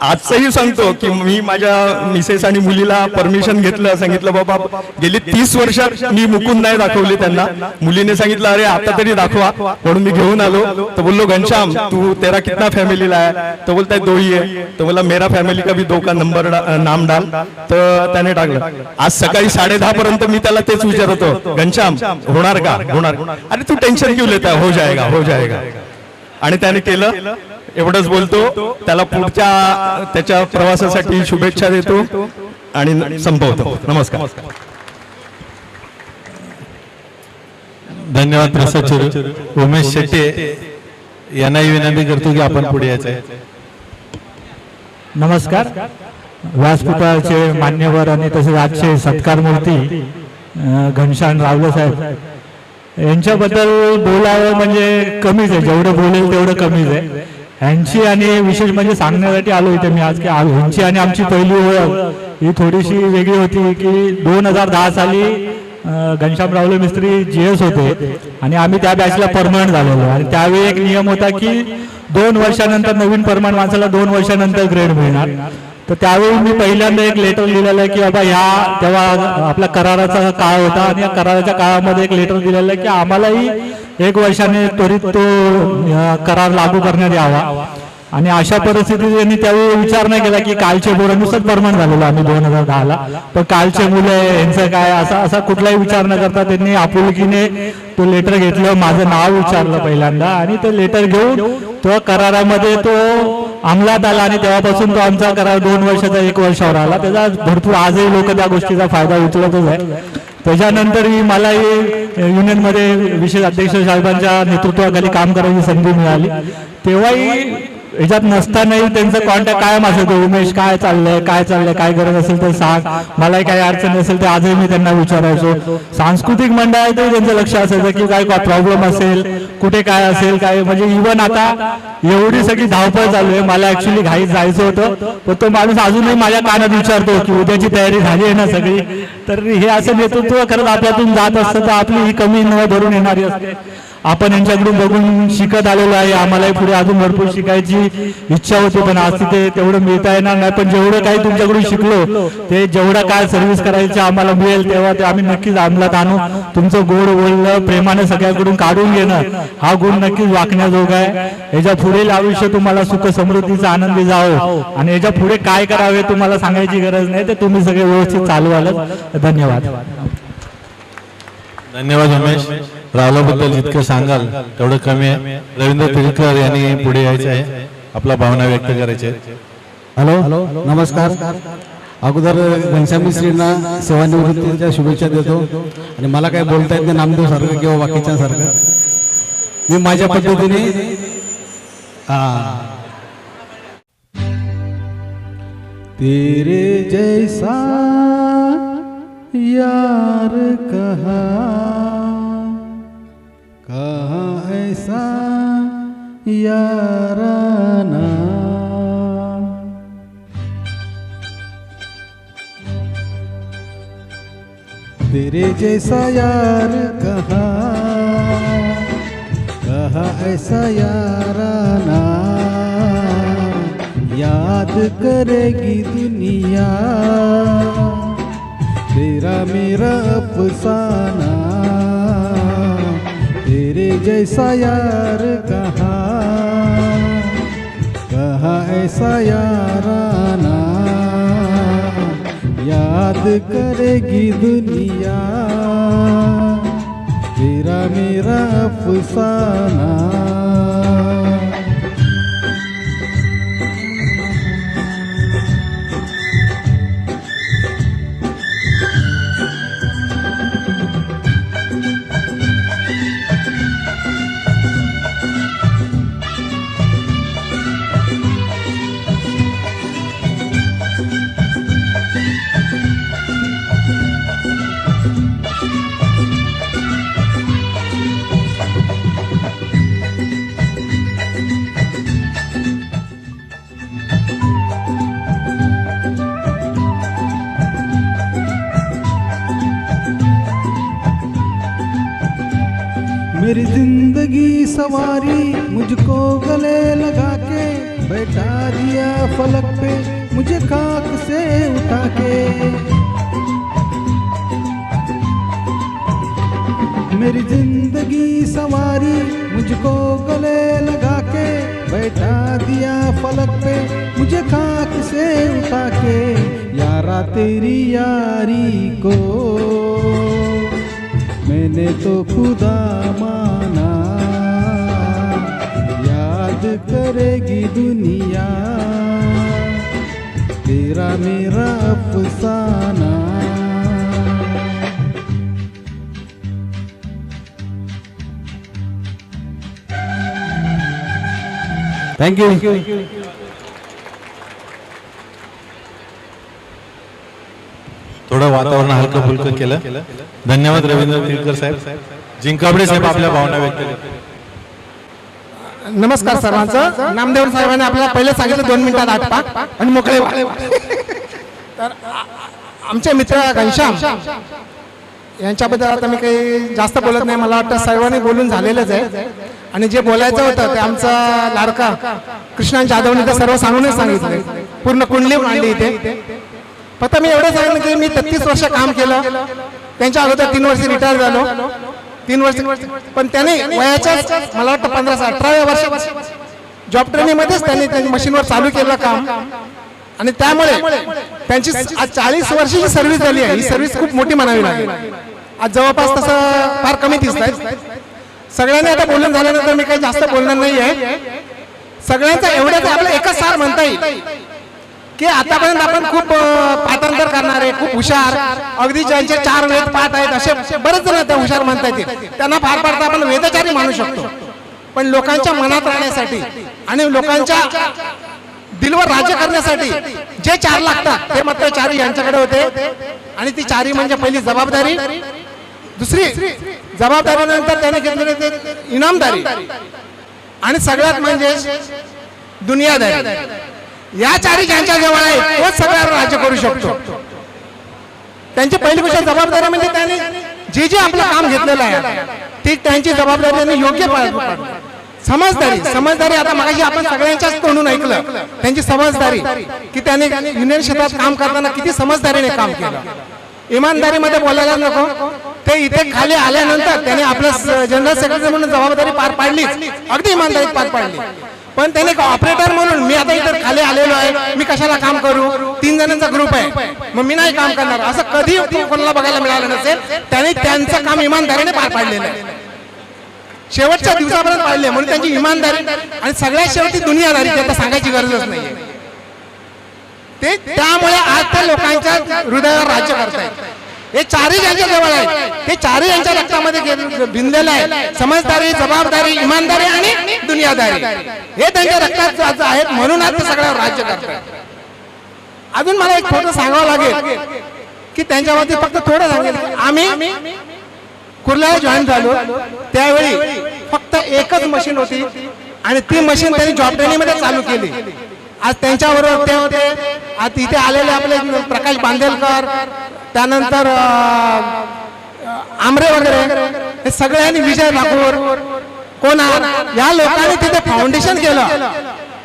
आजही सांगतो की मी माझ्या मिसेस आणि मुलीला परमिशन घेतलं, सांगितलं बाबा गेली 30 वर्षात मी मुकुंद नाही दाखवले त्यांना. मुलीने सांगितलं अरे आता तरी दाखवा, म्हणून मी घेऊन आलो. तर बोललो घनश्याम तू तेरा कितना फॅमिलीला आहे? तो बोलता है 2 ही है. तो बोला मेरा फॅमिली का भी 2 का नंबर नाम डाल. तर त्याने टाकलं. आज सकाळी 10:30 पर्यंत मी त्याला तेच विचारत होतो, घनश्याम होणार का? होणार. अरे तू टेन्शन क्यों लेता, हो जाएगा, हो जाएगा. आणि त्याने केलं. एवढंच बोलतो. त्याला पुढच्या त्याच्या प्रवासासाठी शुभेच्छा देतो आणि संपवतो. नमस्कार. धन्यवाद प्रसाद चुरी. उमेश शेट्टे यांनाही विनंती करतो की आपण पुढे यायचं आहे. नमस्कार. व्यासपीठाचे मान्यवर आणि तसेच आजचे सत्कार मूर्ती घनश्याम रावले साहेब यांच्याबद्दल बोलावं म्हणजे कमीच आहे. जेवढं बोलेल तेवढं कमीच आहे. ह्यांची आणि विशेष म्हणजे सांगण्यासाठी आलो इथे मी आज की ह्यांची आणि आमची पहिली ओळख ही थोडीशी वेगळी होती की 2010 साली घनश्याम रावले मिस्त्री GS होते आणि आम्ही त्या बॅचला परमनंट झालेलो आणि त्यावेळी एक नियम होता की 2 वर्षानंतर नवीन परमनंट माणसाला 2 वर्षानंतर ग्रेड मिळणार. तर त्यावेळी मी पहिल्यांदा एक लेटर लिहिलेलं आहे की बाबा ह्या तेव्हा आपला कराराचा काळ होता आणि या कराराच्या काळामध्ये एक लेटर दिलेलं आहे की आम्हालाही 1 वर्षाने त्वरित तो करार लागू करण्यात यावा. आणि अशा परिस्थितीत त्यांनी त्यावेळी विचार नाही केला की कालचे पोरं नुसतंच परमनंट झालेलो आम्ही 2010ला, पण कालचे मुलं यांचं काय असा कुठलाही विचार न करता त्यांनी आपुलकीने तो लेटर घेतलं, माझं नाव विचारलं पहिल्यांदा आणि ते लेटर घेऊन तो करारामध्ये तो अंमलात आला आणि तेव्हापासून तो आमचा करार 2 वर्षाचा 1 वर्षावर आला. त्याचा भरपूर आजही लोक त्या गोष्टीचा फायदा उचलतच आहे. त्याच्यानंतर मलाही युनियनमध्ये विशेष अध्यक्ष साहेबांच्या नेतृत्वाखाली काम करायची संधी मिळाली. तेव्हाही याच्यात नसतानाही त्यांचं कॉन्टॅक्ट कायम असायचं, उमेश काय चाललंय काय गरज असेल तर सांग, मलाही काही अडचण असेल तर आजही मी त्यांना विचारायचो. सांस्कृतिक मंडळातही त्यांचं लक्ष असायचं की काय प्रॉब्लेम असेल, कुठे काय असेल काय, म्हणजे इव्हन आता एवढी सगळी धावपळ चालू आहे, मला ऍक्च्युली घाईत जायचं होतं पण तो माणूस अजूनही माझ्या कानात विचारतो की उद्याची तयारी झाली आहे ना सगळी. तर हे असं नेतृत्व खरंच आपल्यातून जात असतं तर आपली ही कमी न भरून येणारी असते. आपण यांच्याकडून बघून शिकत आलेलो आहे, आम्हालाही पुढे अजून भरपूर शिकायची इच्छा होती पण आज तिथे तेवढं मिळता येणार नाही. पण जेवढं काही तुमच्याकडून शिकलो ते जेवढं काय सर्व्हिस करायचं आम्हाला मिळेल तेव्हा ते आम्ही नक्कीच अंमलात आणू. तुमचं गोड बोलणं, प्रेमाने सगळ्याकडून काढून घेणं हा गुण नक्कीच वाकण्याजोगा आहे. याच्या पुढील आयुष्य तुम्हाला सुख समृद्धीचं आनंदी जावो आणि याच्या पुढे काय करावे तुम्हाला सांगायची गरज नाही, ते तुम्ही सगळे व्यवस्थित चालवालच. धन्यवाद. धन्यवाद उमेश. रावलाबद्दल जितकं सांगाल तेवढं कमी आहे. रवींद्र तिलकर यांनी पुढे यायचं आहे, आपला भावना व्यक्त करायचे. हॅलो नमस्कार. अगोदर घनश्याम मिस्त्रींना सेवानिवृत्तीच्या शुभेच्छा देतो आणि मला काय बोलता येत नाही नामदेव सारखं किंवा बाकीच्यांसारखं. मी माझ्या पद्धतीने तेरे जैसा यार कहाँ ऐसा याराना, तेरे जैसा यार कहाँ ऐसा याराना, याद करेगी दुनिया तेरा मेरा अफसाना, तेरे जैसा यार कहाँ ऐसा याराना, याद करेगी दुनिया तेरा मेरा अफसाना. मेरी जिंदगी सवारी मुझको गले लगा के बैठा दिया फलक पे मुझे खाक से उठा के, मेरी जिंदगी सवारी मुझको गले लगा के बैठा दिया फलक पे मुझे खाक से उठा के. यारा तेरी यारी को मैंने तो खुदा माना, याद करेगी दुनिया तेरा मेरा अफसाना. Thank you. थोडं वातावरण हलकं फुलकं केलं. धन्यवाद रवींद्र तिलकर साहेब. जिंकाबडे साहेब आपल्या भावना व्यक्त करतात. नमस्कार सर्वांचं. नामदेव साहेबांनी आपल्याला पहिले सांगितलं 2 मिनिटात आटपा आणि मोकळे व्हा. तर आमचे मित्र घनश्याम यांच्याबद्दल आता मी काही जास्त बोलत नाही. मला वाटतं सर्वांनी बोलून झालेलंच आहे आणि जे बोलायचं होतं ते आमचा लाडका कृष्णान जाधवने तर सर्व सांगूनच सांगितलं. पूर्ण कुंडली मांडली इथे. फक्त मी एवढं सांगितलं की मी 33 वर्ष काम केलं. त्यांच्या अगोदर 3 वर्ष रिटायर झालो. 3 वर्ष पण त्याने वयाच्या मला वाटतं 15-18व्या वर्ष जॉब ट्रेनिंगमध्येच त्यांनी मशीनवर चालू केलं काम आणि त्यामुळे त्यांची आज 40 वर्षाची सर्व्हिस झाली आहे. ही सर्व्हिस खूप मोठी म्हणावी लागेल. आज जवळपास तसं फार कमी दिसत आहे. सगळ्यांनी आता बोलून झाल्यानंतर मी काही जास्त बोलणार नाही आहे. सगळ्यांचा एवढंच आपलं एकच सार म्हणता येईल की आतापर्यंत आपण खूप पाठांतर करणारे, खूप हुशार, अगदी ज्यांचे 4 वेद पाठ आहेत असे बरेच जण त्या हुशार म्हणता येतील. त्यांना फार फार आपण वेदचारी मानू शकतो. पण लोकांच्या मनात राहण्यासाठी आणि लोकांच्या दिलवर राज्य करण्यासाठी जे 4 लागतात ते मात्र 4 यांच्याकडे होते. आणि ती 4 म्हणजे पहिली जबाबदारी, दुसरी जबाबदारीनंतर त्याने घेतलेली ते इनामदारी आणि सगळ्यात म्हणजे दुनियादारी. या 4 ज्यांच्या जवळ आहेत तोच सगळ्यावर राज्य करू शकतो. त्यांची पहिली गोष्ट जबाबदारी म्हणजे त्यांनी जे जे आपलं काम घेतलेलं आहे ती त्यांची जबाबदारी त्यांनी योग्य पार. समजदारी आता मागाशी आपण सगळ्यांच्याच तोंडून ऐकलं त्यांची समजदारी की त्याने युनियन क्षेत्रात काम करताना किती समजदारीने काम केलं. इमानदारीमध्ये बोलायला नको. ते इथे खाली आल्यानंतर त्याने आपलं जनरल सेक्रेटरी म्हणून जबाबदारी पार पाडली, अगदी इमानदारीत पार पाडली. पण त्याने ऑपरेटर म्हणून मी आता इथे खाली आलेलो आहे, मी कशाला काम करू, 3 जणांचा ग्रुप आहे मग मी नाही काम करणार, असं कधी कोणाला बघायला मिळालं नसेल. त्याने त्यांचं काम इमानदारीने पार पाडलेलं आहे, शेवटच्या दिवसापर्यंत पाडले. म्हणून त्यांची इमानदारी आणि सगळ्यात शेवटी दुनियादारी आता सांगायची गरजच नाहीये. ते त्यामुळे आज त्या लोकांच्या हृदयावर राज्य करतायत. हे 4 ज्यांच्या जवळ आहेत ते 4 यांच्या रक्तामध्ये भिनलेलं आहे. समजदारी, जबाबदारी, इमानदारी आणि दुनियादारी हे त्यांच्या रक्तात आहेत. म्हणून आज ते सगळ्यावर राज्य करतात. अजून मला एक थोडं सांगावं लागेल की त्यांच्यावरती फक्त थोडं सांगेल. आम्ही कुर्ल्याला जॉईन झालो त्यावेळी फक्त एकच मशीन होती आणि ती मशीन त्यांनी जॉब ट्रेनिंगमध्ये चालू केली. आज त्यांच्याबरोबर ते होते. आज इथे आलेले आपले प्रकाश बांदेलकर, त्यानंतर आमरे वगैरे हे सगळ्यांनी, विजय ठाकूर, कोणार या लोकांनी तिथे फाउंडेशन केलं.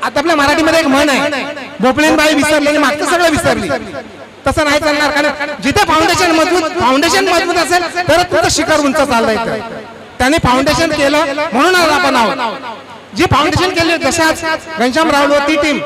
आता आपल्या मराठीमध्ये एक म्हण आहे, भोपळीनबाई विसरली मागचं सगळं विसरली. तसं नाही चालणार. कारण जिथे फाउंडेशन मजबूत असेल तर तुमचं शिखर उंच चाललं येतं. त्यांनी फाउंडेशन केलं म्हणून आज आपण आहोत. जी फाउंडेशन केली जशाच घनश्याम रावलो ती टीम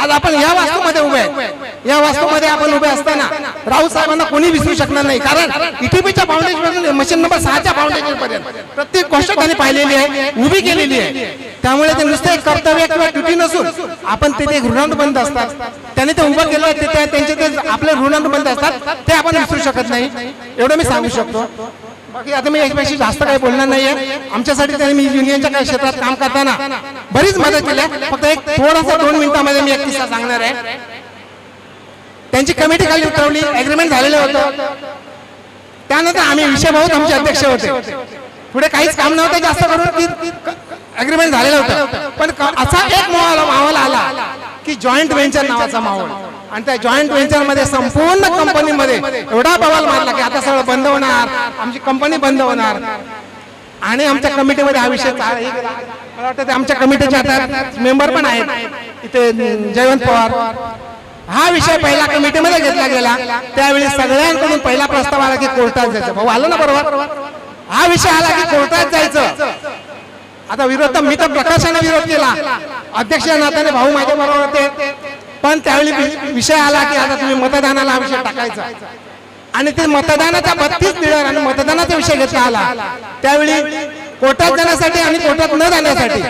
आज आपण या वास्तूमध्ये उभे आहे. या वास्तूमध्ये आपण उभे असताना राऊत साहेबांना कोणी विसरू शकणार नाही. कारण इटीपीच्या फाउंडेशन मशीन नंबर 6च्या फाउंडेशन पर्यंत प्रत्येक गोष्ट त्यांनी पाहिलेली आहे, उभी केलेली आहे. त्यामुळे ते नुसते एक कर्तव्य किंवा ड्युटी नसून आपण ते ऋणानुबंध असतात. त्यांनी ते उभं केलं त्यांचे ते आपले ऋणानुबंध असतात, ते आपण विसरू शकत नाही. एवढं मी सांगू शकतो. बाकी आता मी याच्यापेक्षा जास्त काही बोलणार नाहीये. आमच्यासाठी त्यांनी मी युनियनच्या काही क्षेत्रात काम करताना बरीच मदत केली. फक्त एक थोडासा 2 मिनिटांमध्ये मी एक किस्सा सांगणार आहे. त्यांची कमिटी खाली उतरवली, अग्रीमेंट झालेलं होतं. त्यानंतर आम्ही विषय भाऊत आमचे अध्यक्ष होते. पुढे काहीच काम नव्हतं जास्त करून की अग्रीमेंट झालेलं होतं. पण असा एक माहोल आला की जॉईंट व्हेंचर नावाचा माहोल. आणि त्या जॉईंट व्हेंचर मध्ये संपूर्ण कंपनीमध्ये एवढा बवाल मारला की आता सगळं बंद होणार, आमची कंपनी बंद होणार. आणि आमच्या कमिटीमध्ये हा विषय मला वाटतं आमच्या कमिटीचे आता मेंबर पण आहेत इथे, जयवंत पवार. हा विषय पहिला कमिटीमध्ये घेतला गेला. त्यावेळी सगळ्यांकडून पहिला प्रस्ताव आला की कोर्टात जायचं. भाऊ आलं ना बरोबर. हा विषय आला की कोर्टात जायचं. आता विरोध तर मी तर प्रकाशाने विरोध केला, अध्यक्ष नात्याने भाऊ माझ्या बरोबर होते. पण त्यावेळी विषय आला की आता तुम्ही मतदानाला हा विषय टाकायचा. आणि ते मतदानाचा 32 लीडर आणि मतदानाचा विषय घेतला आला. त्यावेळी कोर्टात जाण्यासाठी आणि कोर्टात न जाण्यासाठी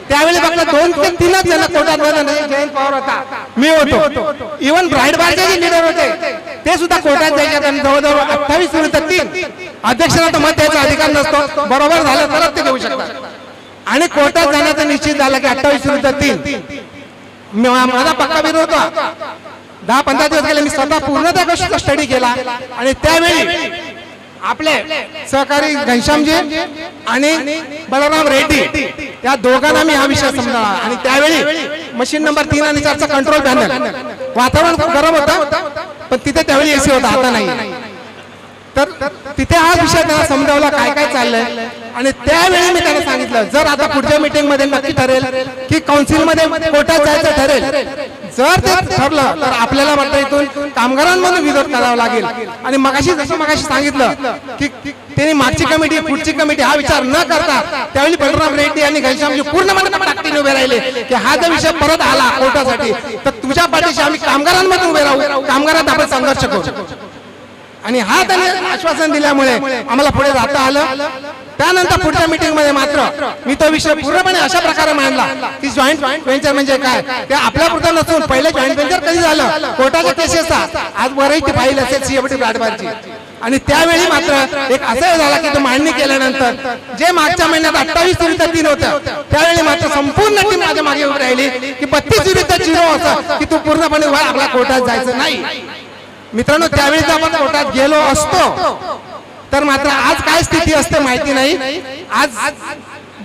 त्यावेळी फक्त 2 ते 3च जण कोर्टात न जाण्यासाठी. जयंत पवार होता, मी होतो, इव्हन ब्राईड बारचे जे लीडर होते ते सुद्धा कोर्टात जायचे. आणि जवळजवळ 28-3 अध्यक्षांना तर मत द्यायचा अधिकार नसतो, बरोबर झालं तरच ते देऊ शकतात. आणि कोर्टात जाण्याचं निश्चित झालं की 28-3 माझा पक्का विरोध होता. 10-15 दिवस गेले मी स्वतः पूर्ण त्या गोष्टीचा स्टडी केला. आणि त्यावेळी आपले सहकारी घनश्यामजी आणि बलराम रेड्डी या दोघांना मी हा विषय समजावा. आणि त्यावेळी मशीन नंबर 3 आणि 4चा कंट्रोल पॅनल, वातावरण खूप गरम होतं पण तिथे त्यावेळी एसी होता, आता नाही. तर तिथे हा विषय त्यांना समजावला काय काय चाललंय. आणि त्यावेळी मी त्यांना सांगितलं जर आता पुढच्या मीटिंग मध्ये नक्की ठरेल की काउन्सिल मध्ये कोर्टात जायचं ठरेल, जर ते ठरलं तर आपल्याला वाटतं इथून कामगारांमधून विरोध करावा लागेल. आणि मगाशी सांगितलं की त्यांनी मागची कमिटी पुढची कमिटी हा विचार न करता त्यावेळी बलराम रेड्डी आणि घनश्यामजी पूर्णपणे ताकदीने उभे राहिले की हा जर विषय परत आला कोर्टासाठी तर तुझ्या पाठीशी आम्ही कामगारांमध्ये उभे राहू, कामगारात आपण संघर्ष करू. आणि हा त्यांनी आश्वासन दिल्यामुळे आम्हाला पुढे जाता आलं. त्यानंतर पुढच्या मीटिंग मध्ये मात्र मी तो विषय पूर्णपणे अशा प्रकारे मांडला की जॉईंट व्हेंचर म्हणजे काय, ते आपल्या पुरतं नसून पहिले जॉईंट व्हेंचर कधी झालं कोर्टाच्या केसेसचा आज वरही ती फाईल असेल सीएफटी प्लॅटफॉर्मची. आणि त्यावेळी मात्र एक असं झाला की तो मांडणी केल्यानंतर जे मागच्या महिन्यात 28-3 होतं त्यावेळी मात्र संपूर्ण टीम माझ्या मागे उभी राहिली की 32-0 होतं की तू पूर्णपणे आपल्या कोर्टात जायचं नाही. मित्रांनो त्यावेळी जर आपण कोर्टात गेलो असतो तर मात्र आज काय स्थिती असते माहिती नाही. आज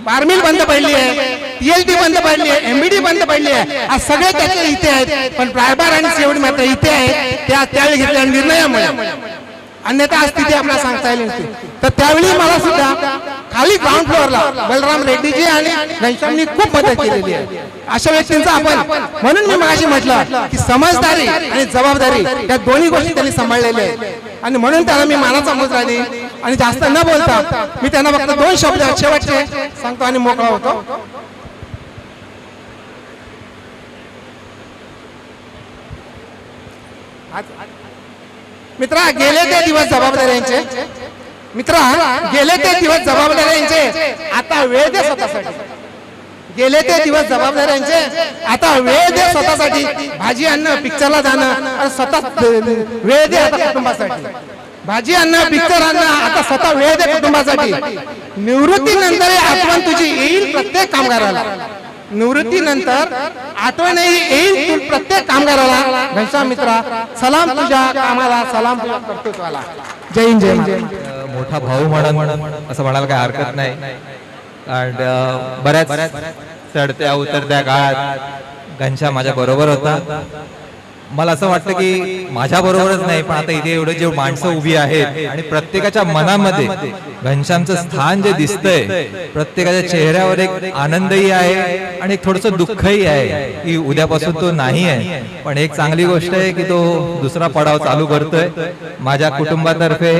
बारमिल बंद पडली आहे, TLT बंद पडली आहे, MBD बंद पडली आहे, आज सगळे त्याचे इथे आहेत पण प्रायबार आणि सीएवडी मात्र इथे आहेत त्यावेळी घेतलेल्या निर्णयामुळे. अन्यथा आज स्थिती आपल्याला सांगता येईल नसती. तर त्यावेळी मला सुद्धा खाली ग्राउंड फ्लोअरला बलराम रेड्डीजी आणि घनश्यामनी खूप मदत केलेली आहे. अशा व्यक्तींचा आपण म्हणून मी मगाशी म्हटलं की समजदारी आणि जबाबदारी या दोन्ही गोष्टी त्यांनी सांभाळलेल्या आहेत. आणि म्हणून त्याला मी मानाचा मुद्रा देईन. आणि जास्त न बोलता मी त्यांना फक्त 2 शब्द शेवटचे सांगतो आणि मोकळा होतो. मित्रा गेले ते दिवस जबाबदाऱ्यांचे, गेले ते दिवस जबाबदाऱ्यांचे, आता वेळ दे स्वतःसाठी. गेले ते दिवस जबाबदाऱ्यांचे, आता वेळ दे स्वतःसाठी. भाजी अन्न पिक्चरला जाणं स्वतः वेळ दे आता कुटुंबासाठी. भाजी अन्न पिक्चर अन्न आता स्वतः वेळ दे कुटुंबासाठी. निवृत्तीनंतर आठवण तुझी येईल प्रत्येक कामगाराला. निवृत्तीनंतर आठवणही येईल प्रत्येक कामगाराला. घनश्याम मित्रा सलाम तुझ्या कामाला, सलाम तुझ्या कर्तृत्वाला. जय हिंद जय महाराष्ट्र. मोठा भाऊ म्हणून असं म्हणायला काही हरकत नाही. आणि बऱ्याच चढत्या उतरत्या काळात घनश्याम माझ्या बरोबर होता. मला असं वाटतं की माझ्या बरोबरच नाही पण आता इथे एवढे जे माणसं उभी आहेत आणि प्रत्येकाच्या मनामध्ये घनश्यामचं स्थान जे दिसतंय, प्रत्येकाच्या चेहऱ्यावर एक आनंदही आहे आणि एक थोडंसं दुःखही आहे की उद्यापासून तो नाही आहे. पण एक चांगली गोष्ट आहे की तो दुसरा पडाव चालू करतोय. माझ्या कुटुंबातर्फे,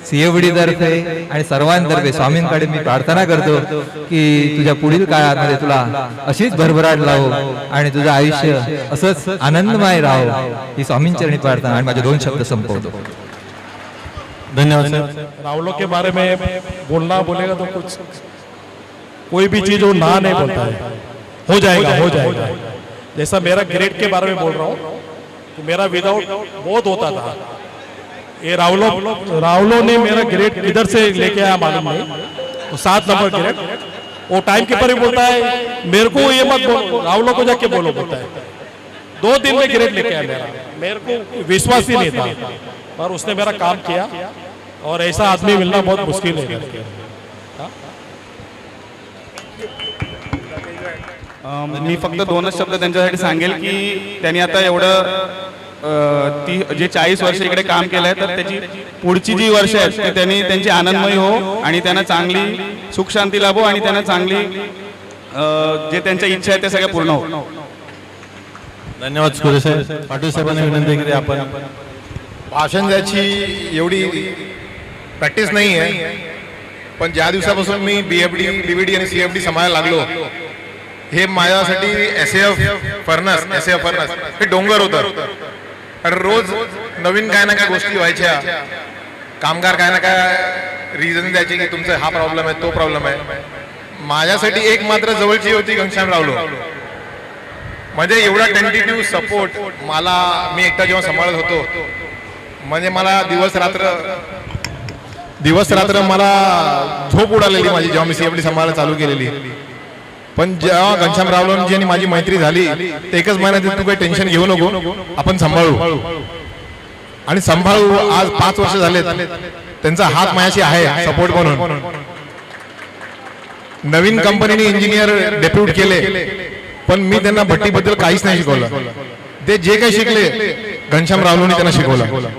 सीएवडी तर्फे आणि सर्वांतर्फे स्वामींकडे मी प्रार्थना करतो की तुझ्या पुढील काळामध्ये तुला अशीच भरभराट लावो आणि तुझं आयुष्य असंच आनंदमय राहो ही स्वामींचरणी प्रार्थना. आणि माझे 2 शब्द संपवतो. धन्यवाद सर. रावलों के बारे में बोलना बोलेगा तो कुछ कोई भी चीज वो ना नहीं बोलता है, हो जाएगा हो जाएगा. जैसा मेरा ग्रेड के बारे में बोल रहा हूँ तो मेरा विदाउट बहुत होता था. ये रावलो ने मेरा ग्रेड किधर से लेके आया मालूम नहीं, तो 7 नंबर ग्रेड. वो टाइम कीपर ही बोलता है मेरे को ये मत बोलो, रावलो को जाके बोलो बोलता है. 2 दिन में ग्रेड लेके आया. मेरे को विश्वास ही नहीं था पर उसने मेरा काम किया और ऐसा आदमी मिलना बहुत मुश्किल है. मी फक्त 2च शब्द त्यांच्यासाठी सांगेल की त्यांनी आता एवढं जे 40 वर्ष इकडे काम केलंय तर त्याची पुढची जी वर्ष आहेत ते त्यांनी त्यांची आनंदमय हो आणि त्यांना चांगली सुख शांती लाभो आणि त्यांना चांगली जे त्यांच्या इच्छा आहेत ते सगळ्या पूर्ण हो. धन्यवाद सुरे साहेब. पाटील साहेबांनी विनंती केली आपण भाषण द्यायची एवढी प्रॅक्टिस नाही आहे पण ज्या दिवसापासून मी BFD, DVD आणि CFD सांभाळायला लागलो हे माझ्यासाठी SAF फर्नस हे डोंगर होतं. कारण रोज नवीन काय ना काय गोष्टी व्हायच्या. कामगार काय ना काय रिझन द्यायचे की तुमचा हा प्रॉब्लेम आहे तो प्रॉब्लेम आहे. माझ्यासाठी एक मात्र जवळची होती घनश्याम रावलो. म्हणजे एवढा टेंटेटिव्ह सपोर्ट मला मी एकटा जेव्हा सांभाळत होतो म्हणजे मला दिवस रात्र मला झोप उडालेली माझी जेव्हा मी CFD सांभाळायला चालू केलेली. पण जेव्हा घनश्याम रावलोंची आणि माझी मैत्री झाली ते एकच महिन्यात तू काही टेन्शन घेऊ नको, आपण सांभाळू आणि सांभाळू. आज 5 वर्ष झालेत त्यांचा हात माझ्याशी आहे सपोर्ट म्हणून. नवीन कंपनीने इंजिनियर डेप्युट केले, पण मी त्यांना भट्टीबद्दल काहीच नाही शिकवलं. ते जे काही शिकले घनश्याम रावलोनी त्यांना शिकवलं.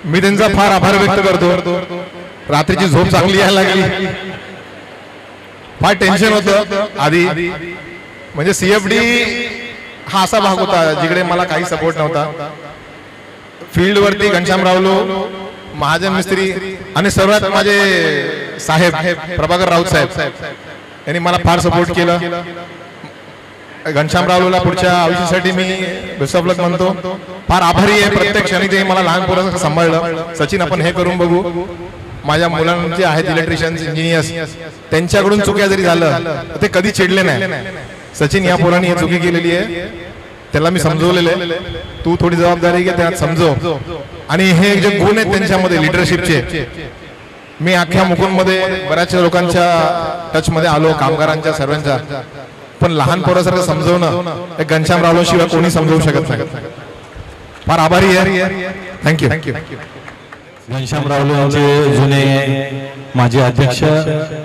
मी त्यांचा फार आभार व्यक्त करतो. रात्रीची झोप चांगली यायला लागली. फार टेन्शन होतं आधी, म्हणजे सीएफडी हा असा भाग होता जिकडे मला काही सपोर्ट नव्हता. फील्ड वरती घनश्याम रावलो, महाजन मिस्त्री आणि सर्वात माझे साहेब प्रभाकर राऊत साहेब यांनी मला फार सपोर्ट केलं. घनश्याम रावलोला पुढच्या आयुष्यासाठी मी बेस्ट ऑफ लक म्हणतो. फार आभारी आहे. प्रत्येक क्षणी ते मला लहान पोरांचं सांभाळलं. सचिन आपण हे करून बघू. माझ्या मुलांचे आहेत इलेक्ट्रिशियन्स इंजिनियर्स, त्यांच्याकडून चुक्या जरी झालं तर ते कधी चिडले नाही. सचिन या पोरांनी ही चुकी केलेली आहे, त्याला मी समजवलेलं आहे, तू थोडी जबाबदारी घे, त्यात समजव. आणि हे जे गुण आहेत त्यांच्यामध्ये लिडरशिपचे, मी अख्ख्या मुकुंदमध्ये बऱ्याचशा लोकांच्या टच मध्ये आलो, कामगारांच्या सर्वांच्या, पण लहान पोरासारखं समजवणं घनश्याम रावलो शिवाय कोणी समजवू शकत नाही. फार आभारी आहे. थँक्यू. घनश्याम रावलो यांचे जुने माजी अध्यक्ष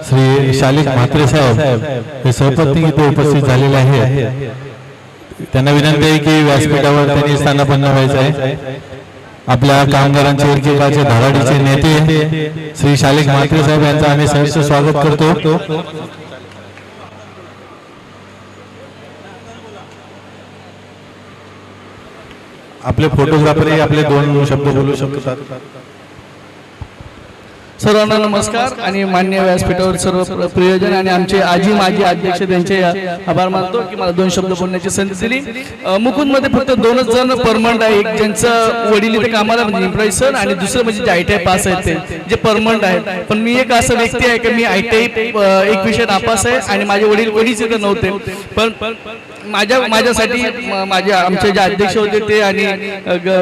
श्री शालिक म्हात्रे साहेब हे सहपत्नी इथे उपस्थित झालेले आहेत. त्यांना विनंती आहे की व्यासपीठावर त्यांनी स्थानापन्न व्हायचं आहे. आपल्या कामगारांचे एकेकाचे धडाडीचे नेते श्री शालिक म्हात्रे साहेब यांचं आम्ही सहर्ष स्वागत करतो. आपले फोटोग्राफरही आपले 2 शब्द बोलू शकतात. सर्वांना नमस्कार आणि मान्य व्यासपीठावर सर्व प्रियजन आणि आमचे माजी अध्यक्ष त्यांचे आभार मानतो की मला 2 शब्द बोलण्याची संधी दिली. मुकुंदमध्ये फक्त 2च जण परमनंट आहे. एक ज्यांचं वडील इथे कामाला म्हणजे एम्प्लॉई सर, आणि दुसरं म्हणजे जे ITI पास आहेत ते जे परमनंट आहेत. पण मी एक असं व्यक्ती आहे की मी ITI एक विषय नापास आहे आणि माझे वडील कोणीच इथे नव्हते. पण माझ्यासाठी आमचे जे अध्यक्ष होते ते आणि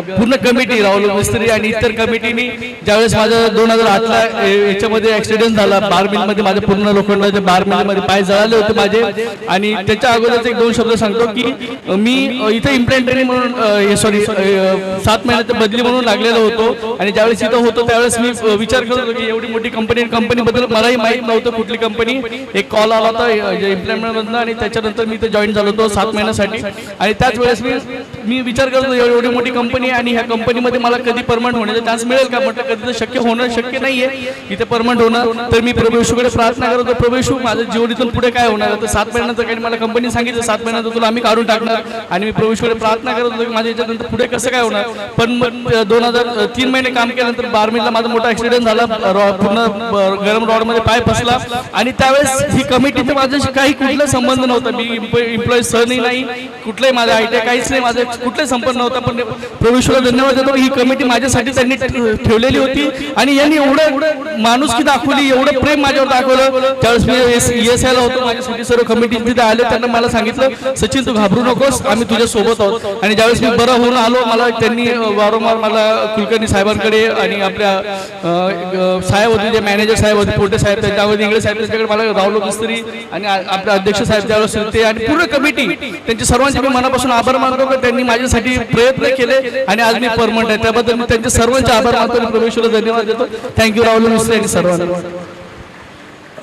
पूर्ण कमिटी, राहुल मिस्त्री आणि इतर कमिटीनी, ज्यावेळेस माझं 2008ला याच्यामध्ये ऍक्सिडेंट झाला बार मिलमध्ये, माझ्या पूर्ण लोखंडाच्या बार मिलमध्ये पाय जळाले होते माझे. आणि त्याच्या अगोदरच 1-2 शब्द सांगतो की मी इथे इम्प्लॅन्टरी म्हणून 7 महिन्याच्या बदली म्हणून लागलेलो होतो. आणि ज्यावेळेस इथं होतो त्यावेळेस मी विचार करत होतो की एवढी मोठी कंपनीबद्दल मलाही माहीत नव्हतं कुठली कंपनी. एक कॉल आला होता इम्प्लॉयमेंटमधनं आणि त्याच्यानंतर मी इथे जॉईन झालो होतो 7 महिन्यासाठी. आणि त्याच वेळेस मी विचार करतो एवढी मोठी कंपनी आणि ह्या कंपनीमध्ये मला कधी परमनंट होण्याचा चान्स मिळेल का. म्हटलं कधी तर शक्य नाहीये इथे परमनंट होणं. तर मी प्रभू येशूकडे प्रार्थना करतो, प्रभू येशू माझं जीवन इथून पुढे काय होणार. तर 7 महिन्याचं काही मला कंपनी सांगितलं 7 महिन्याचं तुला आम्ही काढून टाकणार. आणि मी प्रभू येशूकडे प्रार्थना करत होतो की माझ्या याच्यानंतर पुढे कसं काय होणार. पण 2003 महिने काम केल्यानंतर बारमिलला माझा मोठा ऍक्सिडेंट झाला. पूर्ण गरम रॉडमध्ये पाय फसला. आणि त्यावेळेस ही कमिटीचा माझ्याशी काही कुठला संबंध नव्हता. मी एम्प्लॉई सहनही नाही, कुठलाही माझा ITI काहीच नाही, माझा कुठलाही संपर्क नव्हता. पण प्रभू येशूला धन्यवाद देतो, ही कमिटी माझ्यासाठी त्यांनी ठेवलेली होती. आणि यांनी एवढं माणुसकी दाखवली, एवढं प्रेम माझ्यावर दाखवलं. त्यावेळेस मी ESI ला होतो, माझ्यासाठी सर्व कमिटी तिथे आले. त्यांना मला सांगितलं सचिन तू घाबरू नकोस, आम्ही तुझ्या सोबत आहोत. आणि ज्यावेळेस मी बरं होऊन आलो, मला त्यांनी वारंवार मला कुलकर्णी साहेबांकडे आणि आपल्या साहेब होते जे मॅनेजर साहेब होते पोटे साहेब, त्यांच्यावर इंगळे साहेब, त्यांच्याकडे मला राहुल मिस्त्री आणि आपले अध्यक्ष साहेब ज्यावेळेस ते आणि पूर्ण कमिटी त्यांचे सर्वांचे मी मनापासून आभार मानतो की त्यांनी माझ्यासाठी प्रयत्न केले आणि आज मी परमनंट आहे. त्याबद्दल मी त्यांचे सर्वांचे आभार मानतो आणि प्रभूला धन्यवाद देतो. थँक्यू राहुल मिस्त्री आणि सर्वांना.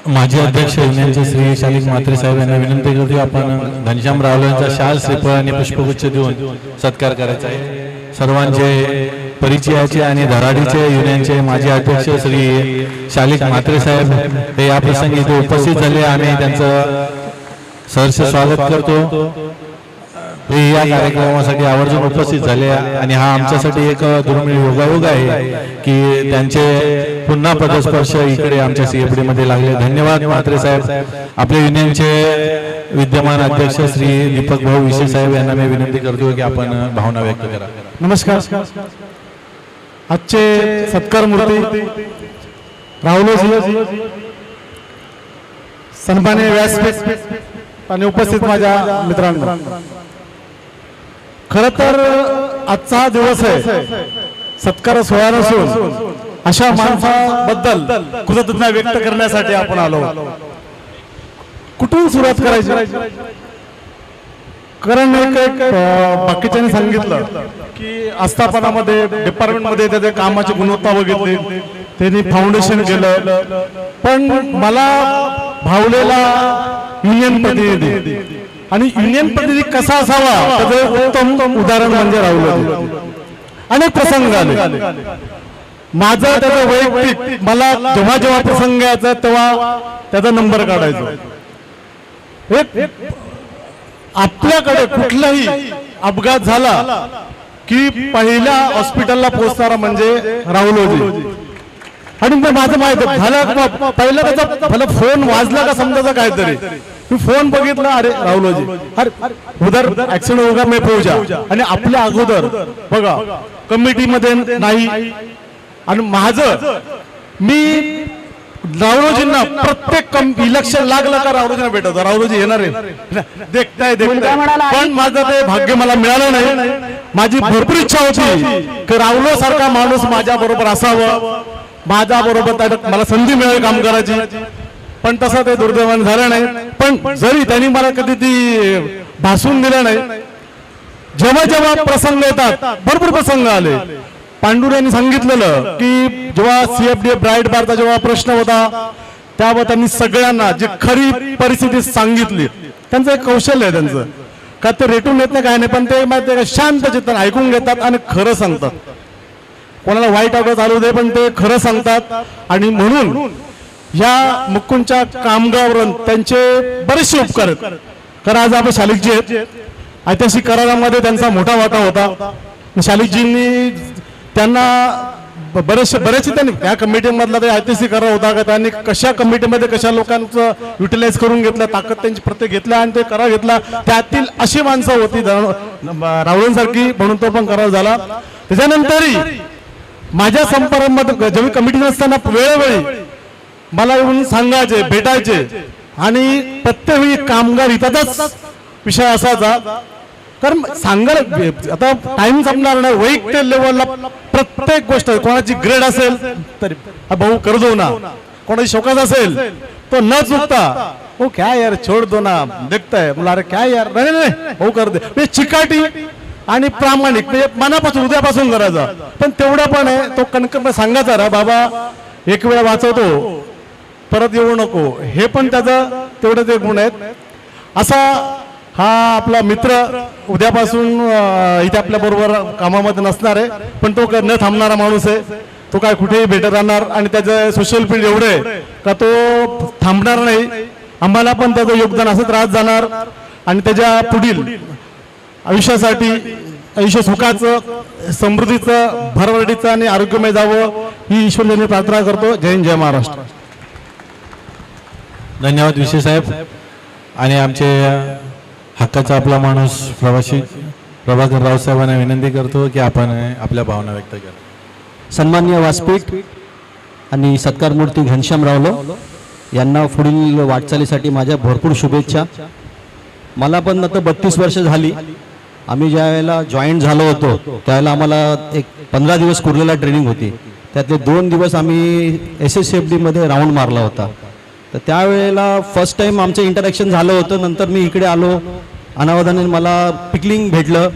माजी अध्यक्ष युनियनचे श्री शालिक म्हात्रे साहेब यांना विनंती करतो आपण घनश्याम रावलो यांचा शाल, श्रीफळ आणि पुष्पगुच्छ देऊन सत्कार करायचा आहे. सर्वांचे परिचयाचे आणि धडाडीचे युनियनचे माजी अध्यक्ष श्री शालिक म्हात्रे साहेब हे या प्रसंगी इथे उपस्थित झाले. आम्ही त्यांचं सहर्ष स्वागत करतो. हे या कार्यक्रमासाठी आवर्जून उपस्थित झाले आणि हा आमच्यासाठी एक दुर्मिळ योगायोग आहे की त्यांचे पुन्हा पदस्पर्श इकडे आमच्या CFD मध्ये लागले. धन्यवाद म्हात्रे साहेब. आपल्या युनियनचे विद्यमान अध्यक्ष श्री दीपक भाऊ विशे साहेब यांना मी विनंती करतो की आपण भावना व्यक्त करा. नमस्कार. आजचे सत्कार मूर्ती राहुल सन्माननीय व्यासपीठ आणि उपस्थित माझ्या मित्रांनो, खर तर आजचा हा दिवस आहे सत्कार सोहळा नसून अशा माणसाबद्दल कृतज्ञता व्यक्त करण्यासाठी आपण आलो. कुठून सुरुवात करायची, कारण बाकीच्यांनी सांगितलं की आस्थापनामध्ये डिपार्टमेंटमध्ये त्याच्या कामाची गुणवत्ता बघितली, त्यांनी फाउंडेशन केलं, पण मला भावलेला युनियन प्रतिनिधी आणि युनियन प्रतिनिधी कसा असावा त्याचं उत्तम उदाहरण म्हणजे राहुल. अनेक प्रसंग आले, माझा त्याचा वैयक्तिक मला जेव्हा जेव्हा प्रसंग यायचा तेव्हा त्याचा नंबर काढायचा. आपल्याकडे कुठलाही अपघात झाला की पहिल्या हॉस्पिटलला पोहोचणारा म्हणजे राहुलोजी. आणि मग माझं माहित झालं पहिला त्याचा मला फोन वाजला का समजायचा काहीतरी, मी फोन बघितला, अरे राहुलोजी, अरे उधर ऍक्सिडेंट होगा मैं पोहोचा. आणि आपल्या अगोदर बघा कमिटीमध्ये नाही, आणि माझं मी राहुलोजींना प्रत्येक इलेक्शन लागलं का राहुलोजींना भेटत, राहुलोजी येणार आहे देखताय, पण माझं ते भाग्य मला मिळालं नाही. माझी भरपूर इच्छा होती की राहुलो सारखा माणूस माझ्या बरोबर असावं, माझ्या बरोबर मला संधी मिळेल काम करायची, पण तसं ते दुर्दैवाने झालं नाही. पण जरी त्यांनी मला कधी ती भासून दिलं नाही. जेव्हा जेव्हा प्रसंग येतात, भरपूर प्रसंग आले, पांडुरे यांनी सांगितलेलं की जेव्हा CFD ब्राईट बारचा जेव्हा प्रश्न होता त्यावर त्यांनी सगळ्यांना जी खरी परिस्थिती सांगितली. त्यांचं एक कौशल्य आहे त्यांचं, का ते रेटून येत नाही काय नाही, पण ते माहिती आहे का शांत चित्ताने ऐकून घेतात आणि खरं सांगतात. कोणाला वाईट आवाज चालू दे पण ते खरं सांगतात. आणि म्हणून या मुकुंदच्या कामगारांवर त्यांचे बरेचसे उपकार आहेत. कारण आज आपण शालिकजी आहेत, ऐतिहासिक करारामध्ये त्यांचा मोठा वाटा होता. शालिकजींनी त्यांना बरेचसे त्यांनी या कमिटीमधला ते ऐतिहासिक करार होता का त्यांनी कशा कमिटीमध्ये कशा लोकांचं युटिलाइज करून घेतलं, ताकद त्यांची प्रत्येक घेतला आणि ते करार घेतला. त्यातील अशी माणसं होती राहुलांसारखी, म्हणून तो पण करार झाला. त्याच्यानंतरही माझ्या संपर्कामध्ये जेव्हा कमिटी नसताना वेळोवेळी मला येऊन सांगायचे, भेटायचे, आणि प्रत्येक वेळी कामगार हिताचाच विषय असायचा. कारण सांगायला आता टाइम संपणार नाही, वैयक्तिक लेवलला प्रत्येक गोष्ट, कोणाची ग्रेड असेल तरी भाऊ कर दो ना, कोणाची शोकास असेल तो न चुकता हो क्या यार छोड़ दो ना देखता है, मला अरे क्या यार नाही नाही भाऊ कर दे, म्हणजे चिकाटी आणि प्रामाणिक, म्हणजे मनापासून उद्यापासून करायचा. पण तेवढा पण आहे तो कणकण सांगायचा रा बाबा एक वेळा वाचवतो परत येऊ नको, हे पण त्याचं तेवढे ते गुण आहेत. असा हा आपला मित्र उद्यापासून इथे आपल्या बरोबर कामामध्ये नसणार आहे, पण तो न थांबणारा माणूस आहे. तो काय कुठेही भेटत राहणार आणि त्याचं सोशल फील्ड एवढे आहे का तो थांबणार नाही. आम्हाला पण त्याचं योगदान असंच राहत जाणार आणि त्याच्या पुढील आयुष्यासाठी आयुष्य सुखाचं, समृद्धीचं, भरभराटीचं आणि आरोग्यमय जावं ही ईश्वराने प्रार्थना करतो. जय हिंद, जय महाराष्ट्र. धन्यवाद विशे साहेब. आणि आमचे हक्काचा आपला माणूस प्रवासी प्रभाकर राव साहेबांना विनंती करतो की आपण आपल्या भावना व्यक्त करा. सन्माननीय व्यासपीठ आणि सत्कार मूर्ती घनश्याम रावलो यांना पुढील वाटचालीसाठी माझ्या भरपूर शुभेच्छा. मला पण आता 32 वर्ष झाली. आम्ही ज्या वेळेला जॉईंट झालो होतो त्यावेळेला आम्हाला एक 15 दिवस कुर्लेला ट्रेनिंग होती. त्यातले 2 दिवस आम्ही SSCFD मध्ये राऊंड मारला होता. तर त्यावेळेला फर्स्ट टाइम आमचं इंटरॅक्शन झालं होतं. नंतर मी इकडे आलो, अनावधानाने मला पिकलिंग भेटलं.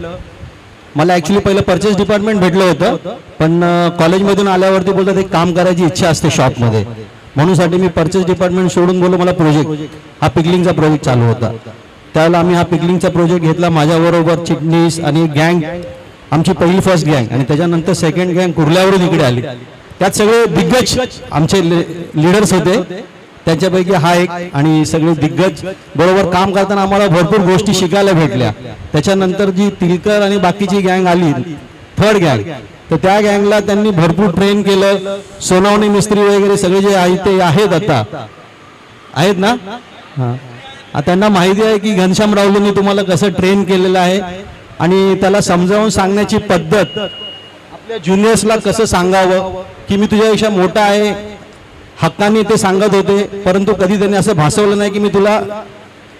मला ॲक्च्युली पहिलं परचेस डिपार्टमेंट भेटलं होतं, पण कॉलेजमधून आल्यावरती बोलतात एक काम करायची इच्छा असते शॉपमध्ये, म्हणूनसाठी मी परचेस डिपार्टमेंट सोडून बोललो मला प्रोजेक्ट, हा पिकलिंगचा प्रोजेक्ट चालू होता. त्यावेळेला आम्ही हा पिकलिंगचा प्रोजेक्ट घेतला. माझ्याबरोबर चिटणीस आणि गँग, आमची पहिली फर्स्ट गँग, आणि त्याच्यानंतर सेकंड गँग कुर्ल्यावरून इकडे आली. त्यात सगळे दिग्गज आमचे लीडर्स होते, त्यांच्यापैकी हा एक. आणि सगळे दिग्गज बरोबर काम करताना आम्हाला भरपूर गोष्टी शिकायला भेटल्या. त्याच्यानंतर जी तिलकर आणि बाकीची गँग आली, थर्ड गँग, तर त्या गँगला त्यांनी भरपूर ट्रेन केलं. सोनावणे मिस्त्री वगैरे सगळे जे आहे ते आहेत, आता आहेत ना, हां, त्यांना माहिती आहे की घनश्याम रावलेंनी तुम्हाला कसं ट्रेन केलेलं आहे आणि त्याला समजावून सांगण्याची पद्धत, आपल्या ज्युनियर्सला कसं सांगावं की मी तुझ्यापेक्षा मोठा आहे, हक्काने ते सांगत होते. परंतु कधी त्यांनी असं भासवलं नाही की मी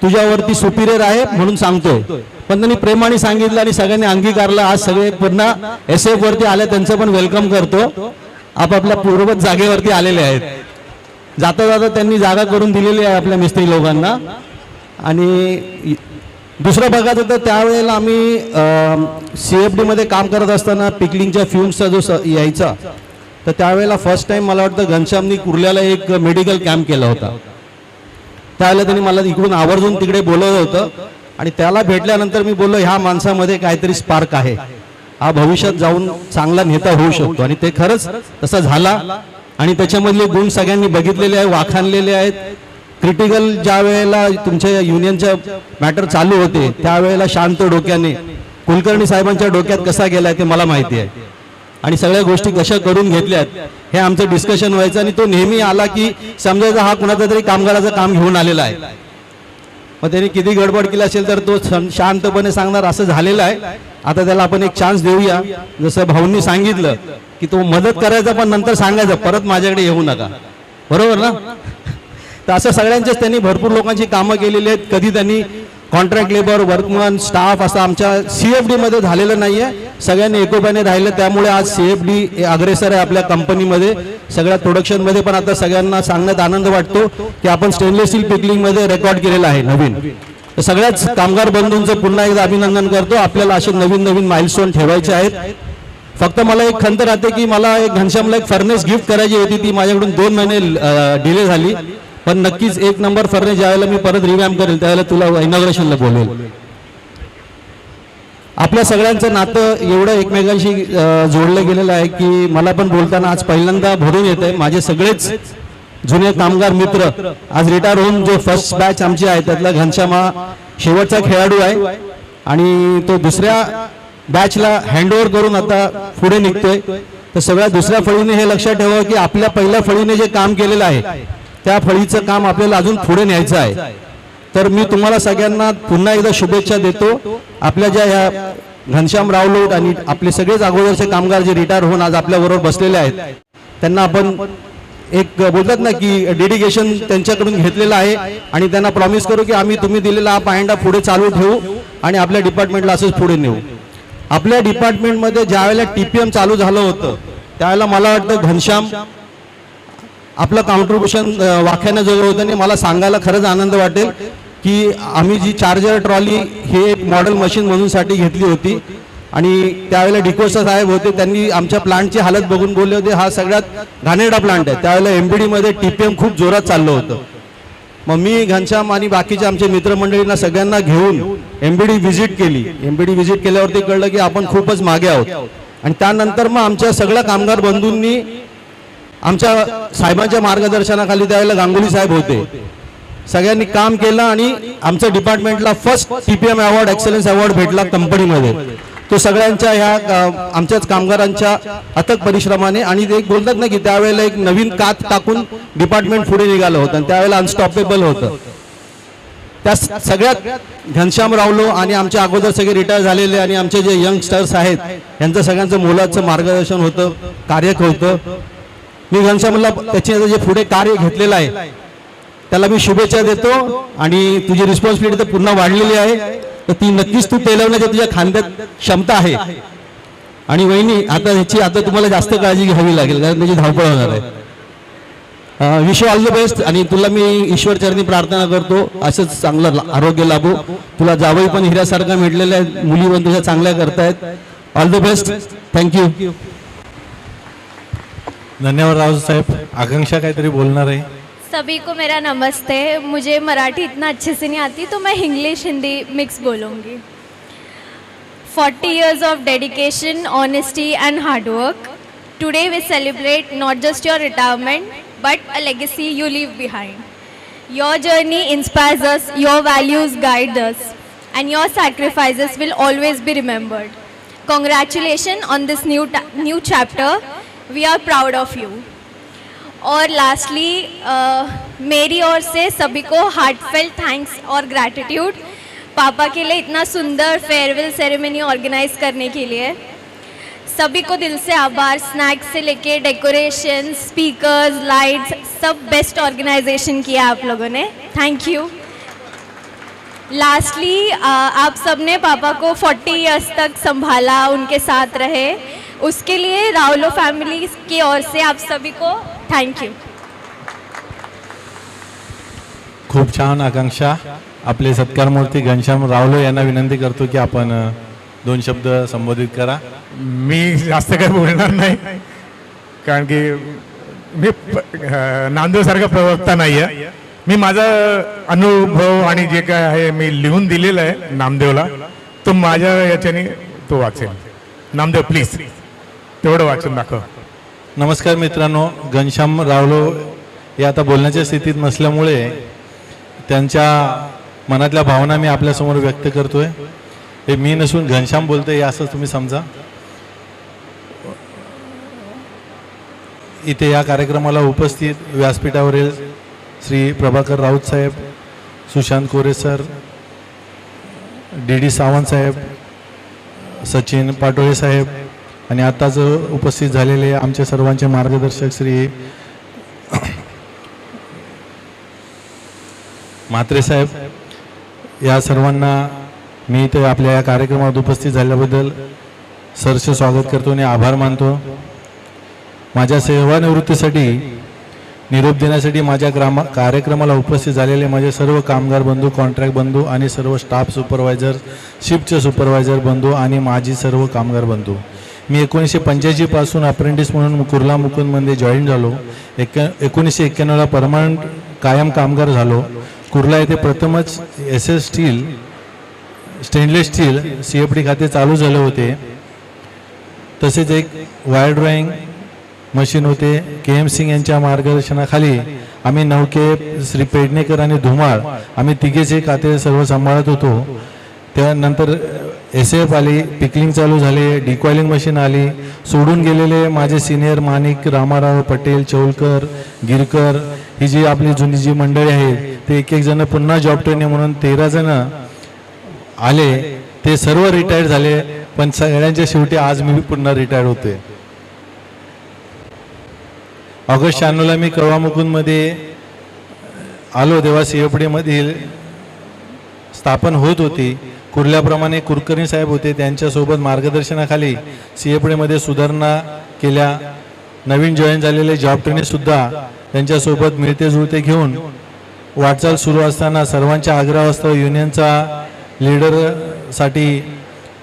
तुझ्यावरती सुपिरियर आहे म्हणून सांगतोय, पण त्यांनी प्रेमाने सांगितलं आणि सगळ्यांनी अंगीकारलं. आज सगळे पुन्हा SF वरती आले, त्यांचं पण वेलकम करतो. आपापल्या पूर्वज जागेवरती आलेले आहेत. जाता जाता त्यांनी जागा करून दिलेली आहे आपल्या मिस्त्री लोकांना. आणि दुसरं बघायचं तर त्यावेळेला आम्ही CFD मध्ये काम करत असताना पिकलिंगच्या फ्युम्सचा जो यायचा तर त्यावेळेला फर्स्ट टाइम मला वाटतं घनश्यामनी कुर्ल्याला एक मेडिकल कॅम्प केला होता. त्यावेळेला त्यांनी मला इकडून आवर्जून तिकडे बोलवलं होतं आणि त्याला भेटल्यानंतर मी बोललो ह्या माणसामध्ये काहीतरी स्पार्क आहे, हा भविष्यात जाऊन चांगला नेता होऊ शकतो. आणि ते खरंच तसा झाला आणि त्याच्यामधले गुण सगळ्यांनी बघितलेले आहे, वाखाणलेले आहेत. क्रिटिकल ज्या वेळेला तुमच्या युनियनच्या मॅटर चालू होते त्यावेळेला शांत डोक्याने कुलकर्णी साहेबांच्या डोक्यात कसा गेलाय ते मला माहिती आहे आणि सगळ्या गोष्टी कशा करून घेतल्यात हे आमचं डिस्कशन व्हायचं. आणि तो नेहमी आला की समजायचा हा कुणाचा तरी कामगाराचं काम घेऊन आलेला आहे. मग त्याने किती गडबड केली असेल तर तो शांतपणे सांगणार असं झालेलं आहे. आता त्याला आपण एक चान्स देऊया. जसं भाऊंनी सांगितलं की तो मदत करायचा पण नंतर सांगायचं परत माझ्याकडे येऊ नका, बरोबर ना. तर असं सगळ्यांचेच त्यांनी भरपूर लोकांची कामं केलेली आहेत. कधी त्यांनी कॉन्ट्रॅक्ट लेबर, वर्कमन, स्टाफ असं आमच्या CFD मध्ये झालेलं नाही आहे. सगळ्यांनी एकोप्याने राहिलं त्यामुळे आज CFD अग्रेसर आहे आपल्या कंपनीमध्ये सगळ्या प्रोडक्शनमध्ये. पण आता सगळ्यांना सांगण्यात आनंद वाटतो की आपण स्टेनलेस स्टील पिकलिंगमध्ये रेकॉर्ड केलेलं आहे नवीन. तर सगळ्याच कामगार बंधूंचं पुन्हा एकदा अभिनंदन करतो. आपल्याला असे नवीन नवीन माइलस्टोन ठेवायचे आहेत. फक्त मला एक खंत राहते की मला एक घनश्यामला एक फर्नेस गिफ्ट करायची होती, ती माझ्याकडून 2 महिने डिले झाली. पण नक्कीच 1 नंबर फर्नेस ज्यावेळेला मी परत रिवॅम्प करेल त्यावेळेला तुला इनॉग्रेशनला बोलेल. आपल्या सगळ्यांचं नातं एवढं एकमेकांशी जोडलं गेलेलं आहे की मला पण बोलताना आज पहिल्यांदा भरून येत आहे. माझे सगळेच जुने कामगार मित्र आज रिटायर होऊन जो फर्स्ट बॅच आमची आहे त्यातला घनश्याम हा शेवटचा खेळाडू आहे आणि तो दुसऱ्या बॅचला हँडओव्हर करून आता पुढे निघतोय. तर सगळ्या दुसऱ्या फळीने हे लक्षात ठेवावं की आपल्या पहिल्या फळीने जे काम केलेलं आहे त्या फळीचं काम आपल्याला अजून पुढे न्यायचं आहे. तर मी तुम्हाला सगळ्यांना पुन्हा एकदा शुभेच्छा देतो. आपल्या ज्या ह्या घनश्याम रावलोट आणि आपले सगळेच अगोदरचे कामगार जे रिटायर होऊन आज आपल्याबरोबर बसलेले आहेत त्यांना आपण एक बोलतात ना की डेडिकेशन त्यांच्याकडून घेतलेलं आहे आणि त्यांना प्रॉमिस करू की आम्ही तुम्ही दिलेला हा पायंडा पुढे चालू ठेवू आणि आपल्या डिपार्टमेंटला असंच पुढे नेऊ. आपल्या डिपार्टमेंटमध्ये ज्या वेळेला TPM चालू झालं होतं त्यावेळेला मला वाटतं घनश्याम आपलं कॉन्ट्रीब्युशन वाख्यानं होतं आणि मला सांगायला खरंच आनंद वाटेल की आम्ही जी चार्जर ट्रॉली हे एक मॉडेल मशीन म्हणूनसाठी घेतली होती आणि त्यावेळेला डिकोसा साहेब होते, त्यांनी आमच्या प्लांटची हालत बघून बोलले होते हा सगळ्यात घाणेरडा प्लांट आहे. त्यावेळेला MBD मध्ये TPM खूप जोरात चाललं होतं. मग मी घनश्याम आणि बाकीच्या आमच्या मित्रमंडळींना सगळ्यांना घेऊन MBD व्हिजिट केली. MBD व्हिजिट केल्यावरती कळलं की आपण खूपच मागे आहोत आणि त्यानंतर मग आमच्या सगळ्या कामगार बंधूंनी आमच्या साहेबांच्या मार्गदर्शनाखाली त्यावेळेला गांगुली साहेब होते, सगळ्यांनी काम केलं आणि आमच्या डिपार्टमेंटला first TPM award, excellence award भेटला कंपनीमध्ये. तो सगळ्यांच्या ह्या आमच्याच कामगारांच्या अथक परिश्रमाने. आणि ते एक बोलतात ना की त्यावेळेला एक नवीन कात टाकून डिपार्टमेंट पुढे निघालं होतं आणि त्यावेळेला अनस्टॉपेबल होतं. त्या सगळ्यात घनश्याम रावलो आणि आमच्या अगोदर सगळे रिटायर झालेले आणि आमचे जे यंगस्टर्स आहेत यांचं सगळ्यांचं मोलाचं मार्गदर्शन होतं, कार्य होतं. मी घनश्यामला त्याचे जे पुढे कार्य घेतलेलं आहे त्याला मी शुभेच्छा देतो आणि तुझी रिस्पॉन्सिबिलिटी तर पुन्हा वाढलेली आहे तर ती नक्कीच तू पेलवण्याची तुझ्या खांद्यात क्षमता आहे. आणि वहिनी आता ह्याची आता तुम्हाला जास्त काळजी घ्यावी लागेल कारण त्याची धावपळ होणार आहे. Wish you all the best आणि तुला मी ईश्वर चरणी प्रार्थना करतो असंच चांगलं आरोग्य लाभो. तुला जावई पण हिऱ्यासारखा भेटलेला आहे, मुली पण तुझ्या चांगल्या करतायत. All the best. थँक्यू. धन्यवाद राव साहेब. आकांक्षा काहीतरी बोलणार आहे. सभी को मेरा नमस्ते. मुझे मराठी इतना अच्छे से नहीं आती तो मैं इंग्लिश हिंदी मिक्स बोलूँगी. 40 years of dedication, honesty and hard work. Today we celebrate not just your retirement but a legacy you leave behind. Your journey inspires us, your values guide us and your sacrifices will always be remembered. Congratulations on this new chapter. We are proud of you. और lastly Mary or से सभी को heartfelt thanks और gratitude पापा के लिए इतना सुंदर farewell ceremony organise करने के लिए. सभी को दिल से आभार. स्नैक्स से लेके डेकोरेशन, स्पीकर्स, लाइट्स सब बेस्ट ऑर्गेनाइजेशन किया आप लोगों ने. Thank you. लास्टली आप सब ने पापा को 40 इयर्स तक संभाला, उनके साथ रहे, उसके लिए रावलो फैमिली की ओर से आप सभी को थैंक यू. खूप छान आकांक्षा. आपले सत्कारमूर्ती घनश्याम रावलो यांना विनंती करतो की आपण 2 शब्द संबोधित करा. मी जास्त काही बोलणार नाही. कारण की मी नामदेवसारखा प्रवक्ता नाही आहे. मी माझा अनुभव आणि जे काय आहे मी लिहून दिलेलं आहे नामदेवला, तो माझ्या याच्याने तो वाचेल. नामदेव प्लीज तेवढं वाचून दाखव. नमस्कार मित्रांनो, घनश्याम रावलो हे आता बोलण्याच्या स्थितीत नसल्यामुळे त्यांच्या मनातल्या भावना मी आपल्यासमोर व्यक्त करतोय. हे मी नसून घनश्याम बोलतोय हे असं तुम्ही समजा. इथे या कार्यक्रमाला उपस्थित व्यासपीठावरील श्री प्रभाकर राऊत साहेब, सुशांत कोरे सर, डी सावंत साहेब, सचिन पाटोळे साहेब आणि आत्ताच उपस्थित झालेले आमचे सर्वांचे मार्गदर्शक श्री म्हात्रे साहेब, या सर्वांना मी इथे आपल्या या कार्यक्रमात उपस्थित झाल्याबद्दल सहर्ष स्वागत करतो आणि आभार मानतो. माझ्या सेवानिवृत्तीसाठी निरोप देण्यासाठी माझ्या कार्यक्रमाला उपस्थित झालेले माझे सर्व कामगार बंधू, कॉन्ट्रॅक्ट बंधू आणि सर्व स्टाफ सुपरवायझर, शिफ्टचे सुपरवायझर बंधू आणि माझी सर्व कामगार बंधू. मी 1985 पासून अप्रेंटिस म्हणून कुर्ला मुकुंदमध्ये जॉईन झालो. 1991ला परमनंट कायम कामगार झालो. कुर्ला येथे प्रथमच SS steel, stainless steel CFD खाते चालू झाले होते. तसेच एक वायर ड्रॉईंग मशीन होते. KM सिंग यांच्या मार्गदर्शनाखाली आम्ही नौके, श्री पेडणेकर आणि धुमाळ आम्ही तिघेचे खाते सर्व सांभाळत होतो. त्यानंतर SF आली, पिकलिंग चालू झाले, डिकॉइलिंग मशीन आली. सोडून गेलेले माझे सिनियर माणिक, रामाराव, पटेल, चौलकर, गिरकर ही जी आपली जुनी जी मंडळी आहे ते एक जण पुन्हा जॉब ट्रेनिंग म्हणून 13 जण आले. ते सर्व रिटायर्ड झाले, पण सगळ्यांच्या शेवटी आज मी पुन्हा रिटायर्ड होते. ऑगस्ट 96ला मी कळवा मुकुंदमध्ये आलो तेव्हा CFD मधील स्थापन होत होती. कुर्ल्याप्रमाणे कुलकर्णी साहेब होते, त्यांच्यासोबत मार्गदर्शनाखाली CFD मध्ये सुधारणा केल्या. नवीन जॉईन झालेले जॉब ट्रेनिंग सुद्धा त्यांच्यासोबत मिळते जुळते घेऊन वाटचाल सुरू असताना सर्वांच्या आग्रहास्तव युनियनचा लीडरसाठी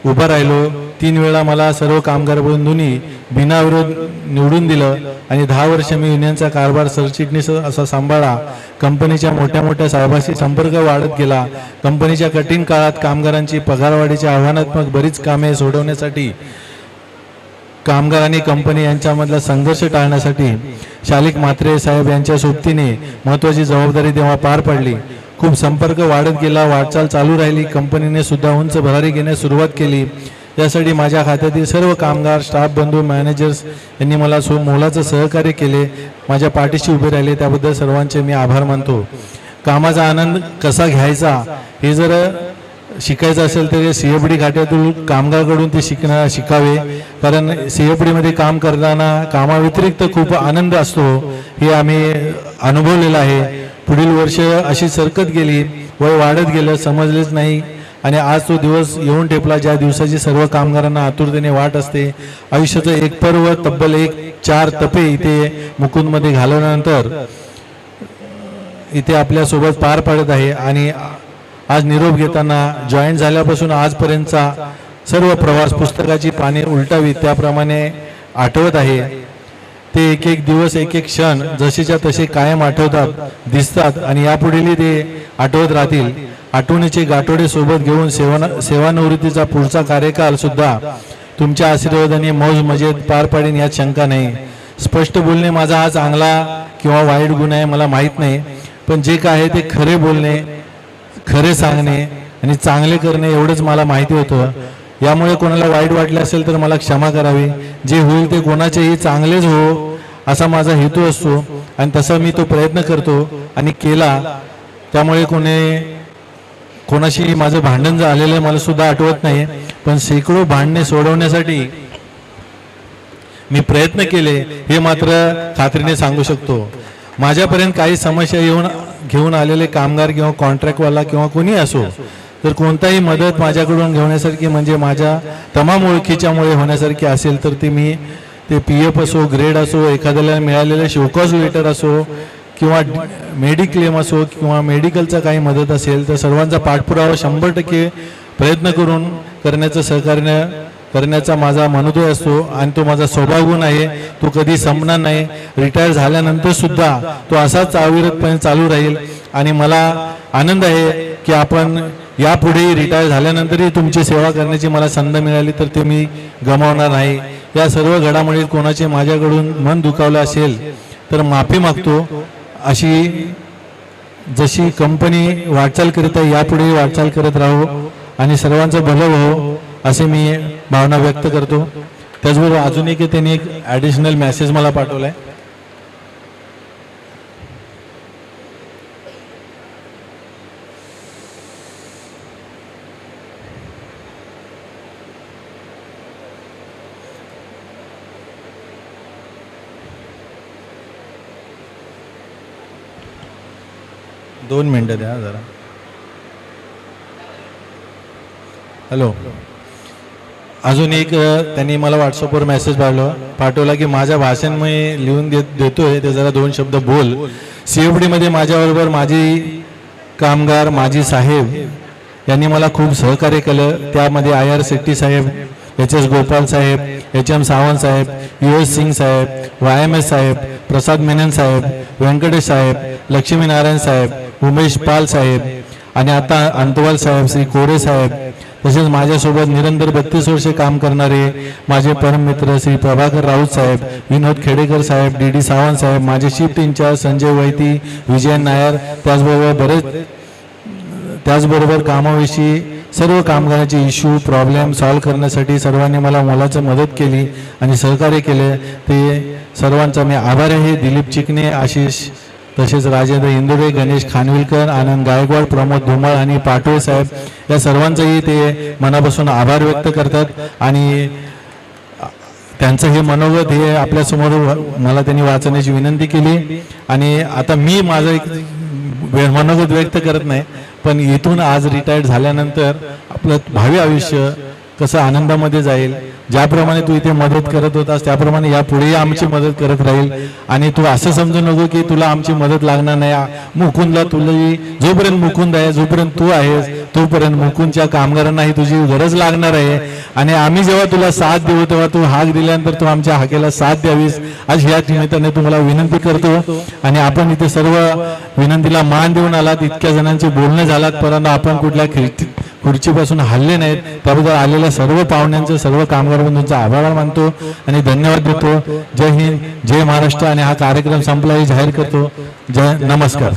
उभा राहिलो. 3 वेळा मला सर्व कामगार बंधूंनी बिनाविरोध निवडून दिलं आणि 10 वर्ष मी युनियनचा कारभार सरचिटणीस असा सांभाळा. कंपनीच्या मोठ्या मोठ्या साहेबांशी संपर्क वाढत गेला. कंपनीच्या कठीण काळात कामगारांची पगारवाढीची आव्हानात्मक बरीच कामे सोडवण्यासाठी, कामगार आणि कंपनी यांच्यामधला संघर्ष टाळण्यासाठी शालिक म्हात्रे साहेब यांच्या सोबतीने महत्त्वाची जबाबदारी तेव्हा पार पडली. खूप संपर्क वाढत गेला, वाटचाल चालू राहिली. कंपनीने सुद्धा उंच भरारी घेण्यास सुरुवात केली. यासाठी माझ्या खात्यातील सर्व कामगार, स्टाफ बंधू, मॅनेजर्स यांनी मला मोलाचं सहकार्य केले, माझ्या पाठीशी उभे राहिले. त्याबद्दल सर्वांचे मी आभार मानतो. कामाचा आनंद कसा घ्यायचा हे जर शिकायचं असेल तर CFD खात्यातील कामगाराकडून ते शिकावे. कारण CFD मध्ये काम करताना कामाव्यतिरिक्त खूप आनंद असतो हे आम्ही अनुभवलेलं आहे. पुढील वर्ष अशी सरकत गेली, वय वाढत गेलं, समजलेच नाही आणि आज तो दिवस येऊन ठेपला ज्या दिवसाची सर्व कामगारांना आतुरतेने वाट असते. आयुष्याचं एक पर्व, तब्बल 4 तपे इथे मुकुंदमध्ये घालवल्यानंतर इथे आपल्यासोबत पार पडत आहे आणि आज निरोप घेताना जॉईन झाल्यापासून आजपर्यंतचा सर्व प्रवास पुस्तकाची पाने उलटावी त्याप्रमाणे आठवत आहे. ते एक एक दिवस, एक एक क्षण जसेच्या तसे कायम आठवतात, दिसतात आणि यापुढेही ते आठवत राहतील. आठवणीचे गाठोडे सोबत घेऊन सेवानिवृत्तीचा पुढचा कार्यकाल सुद्धा तुमच्या आशीर्वादाने मौज मजेत पार पाडेन यात शंका नाही. स्पष्ट बोलणे माझा हा चांगला किंवा वाईट गुण आहे मला माहीत नाही, पण जे काय आहे ते खरे बोलणे, खरे सांगणे आणि चांगले करणे एवढंच मला माहिती होतं. यामुळे कोणाला वाईट वाटले असेल तर मला क्षमा करावी. जे होईल ते कोणाचेही चांगलेच हो असा माझा हेतू असतो आणि तसा मी तो प्रयत्न करतो आणि केला. त्यामुळे कोणाशी माझं भांडण झालेलं मला सुद्धा आठवत नाही, पण शेकडो भांडणे सोडवण्यासाठी मी प्रयत्न केले हे मात्र खात्रीने सांगू शकतो. माझ्यापर्यंत काही समस्या घेऊन आलेले कामगार किंवा कॉन्ट्रॅक्टवाला किंवा कोणी असो तर कोणताही मदत माझ्याकडून घेण्यासारखी म्हणजे माझ्या तमाम ओळखीच्यामुळे होण्यासारखी असेल तर मी PF असो, ग्रेड असो, एखाद्याला मिळालेलं शोकॉज लेटर असो किंवा मेडिक्लेम असो किंवा मेडिकलचा काही मदत असेल तर सर्वांचा पाठपुरावा 100% प्रयत्न करण्याचं सहकार्य करण्याचा माझा मनोदय असतो आणि तो माझा स्वभाव गुण आहे. तो कधी संपणार नाही. रिटायर झाल्यानंतर सुद्धा तो असाच अविरतपणे चालू राहील आणि मला आनंद आहे की आपण यापुढेही रिटायर झाल्यानंतरही तुमची सेवा करण्याची मला संधी मिळाली तर ते मी गमावणार नाही. या सर्व घडामोडीत कोणाचे माझ्याकडून मन दुखावलं असेल तर माफी मागतो. अशी जशी कंपनी वाटचाल करीत आहे यापुढेही वाटचाल करत राहू आणि सर्वांचं भलं हो असे मी भावना व्यक्त करतो. त्याचबरोबर अजून एक त्यांनी एक ॲडिशनल मेसेज मला पाठवला आहे. दोन मिनटं द्या जरा. हॅलो, अजून एक त्यांनी मला व्हॉट्सअपवर मेसेज पाठवला की माझ्या भाषण मी लिहून देतोय ते जरा 2 शब्द बोल. CFD मध्ये माझ्याबरोबर माजी कामगार माजी साहेब यांनी मला खूप सहकार्य केलं. त्यामध्ये IR शेट्टी साहेब, HS गोपाल साहेब, HM सावंत साहेब, US सिंग साहेब, YMS साहेब, प्रसाद मेनन साहेब, व्यंकटेश साहेब, लक्ष्मीनारायण साहेब, उमेश पाल साहेब आणि आता अंतवाल साहेब, श्री कोरे साहेब, तसेच माझ्यासोबत निरंतर 32 वर्षे काम करणारे माझे परममित्र श्री प्रभाकर राऊत साहेब, विनोद खेडेकर साहेब, DD सावंत साहेब, माझे शिफ्ट इंचार्ज संजय वैती, विजय नायर, त्याचबरोबर कामाविषयी सर्व कामगारांचे इश्यू प्रॉब्लेम सॉल्व्ह करण्यासाठी सर्वांनी मला मोलाची मदत केली आणि सहकार्य केले. ते सर्वांचा मी आभार आहे. दिलीप चिकणे, आशिष, तसेच राजेंद्र इंदुरे, गणेश खानविलकर, आनंद गायकवाड, प्रमोद धुमाळ आणि पाटोळे साहेब या सर्वांचाही ते मनापासून आभार व्यक्त करतात आणि त्यांचं हे मनोगत हे आपल्यासमोर मला त्यांनी वाचण्याची विनंती केली. आणि आता मी माझं एक मनोगत व्यक्त करत नाही, पण इथून आज रिटायर्ड झाल्यानंतर आपलं भावी आयुष्य कसं आनंदामध्ये जाईल. ज्याप्रमाणे तू इथे मदत करत होतास त्याप्रमाणे यापुढेही आमची मदत करत राहील. आणि तू असं समजू नको की तुला आमची मदत लागणार नाही. मुकुंदला तुला जोपर्यंत मुकुंद आहे, जोपर्यंत तू आहेस तोपर्यंत मुकुंदच्या कामगारांनाही तुझी गरज लागणार आहे. आणि आम्ही जेव्हा तुला साथ देऊ तेव्हा तू हाक दिल्यानंतर तू आमच्या हाकेला साथ द्यावीस आज ह्या निमित्ताने तुम्हाला विनंती करतो. आणि आपण इथे सर्व विनंतीला मान देऊन आलात, इतक्या जणांचे बोलणं झालात, परंतु आपण कुठल्या खुर्चीपासून हल्ले नाहीत. त्याबद्दल आलेल्या सर्व पाहुण्यांचं, सर्व कामगार बंधूंचा आभार मानतो आणि धन्यवाद देतो. जय हिंद, जय महाराष्ट्र. आणि हा कार्यक्रम संपला हे जाहीर करतो. जय नमस्कार.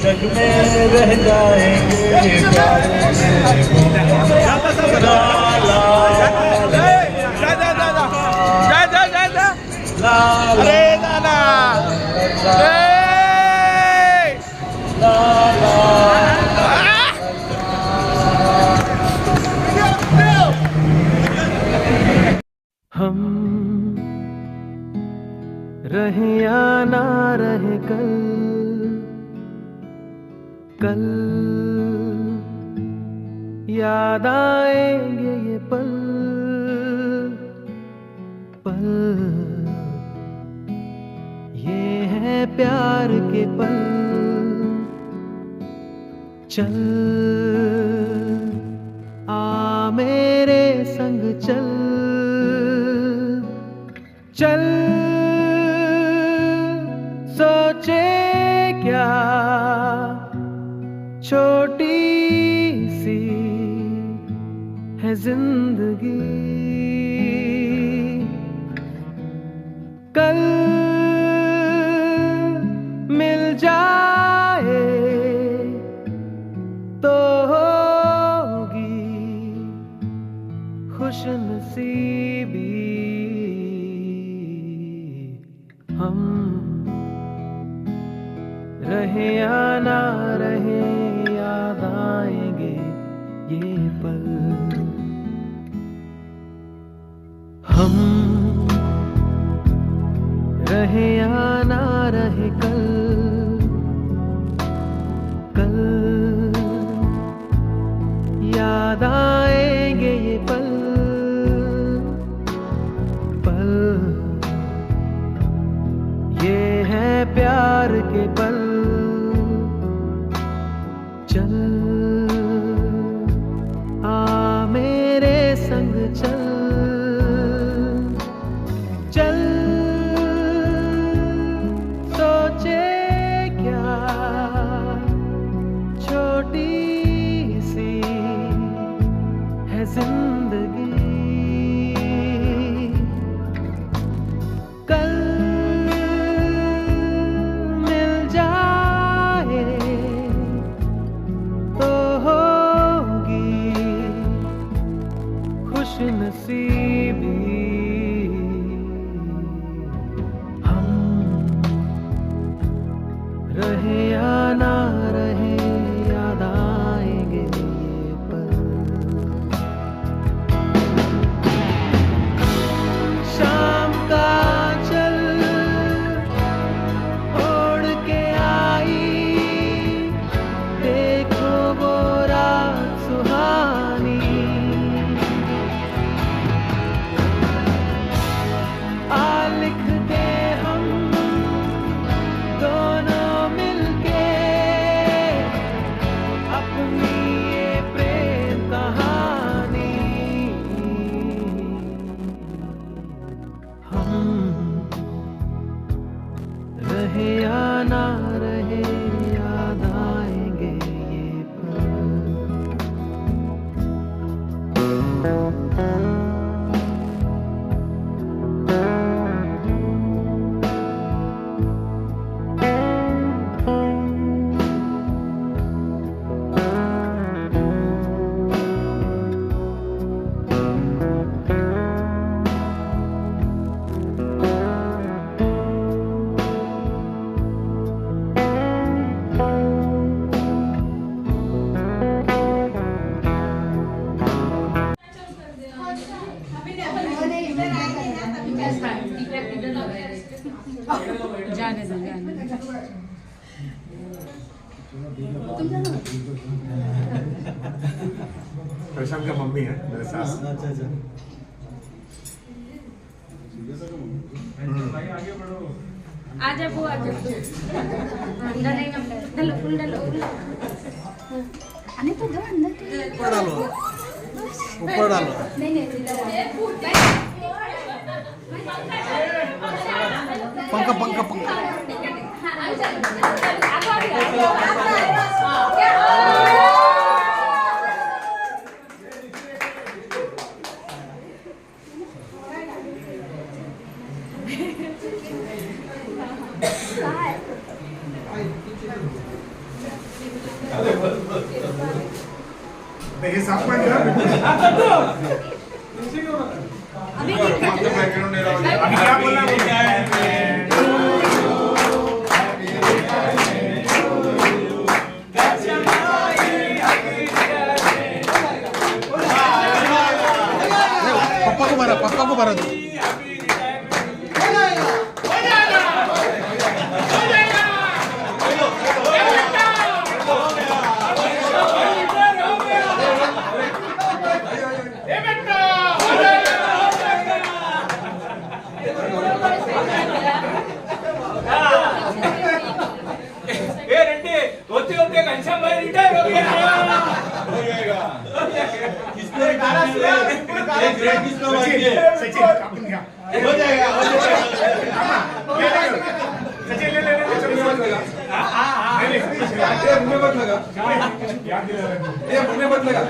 जग में रह जाएंगे हम रहे या ना रहे कल याद आएंगे ये पल ये है प्यार के पल. चल आ मेरे संग चल चल सोचे क्या छोटी सी है जिंदगी. कल मिल जाए तो होगी खुश नसीबी हम रहे या ना रहे याद आएंगे ये पल हम रहे या ना रहे कल याद आएंगे ये पल ये है प्यार के पल चल आ मेरे संग चल चल सोचे क्या छोटी सी है जिंदगी कल मिल जाए तो होगी खुश नसीबी हम रहे या ना रहे याद आएंगे ये पल शाम का चल ओढ़ के आई देखो वो रात सुहानी आ लिख दे हम दोनों मिलके अपनी ये प्रेम कहानी हम रहे या ना रहे याद आएंगे ये प्रशांत का मम्मी है मेरे सास आजा वो आजा अंदर नहीं अंदर डालो आने तो दो अंदर ऊपर डालो नहीं पंखा हे साफ पाहिजे अभी क्या बोलना पप्पा को मारा हो जाएगा सचिन ले मुझे मत लगा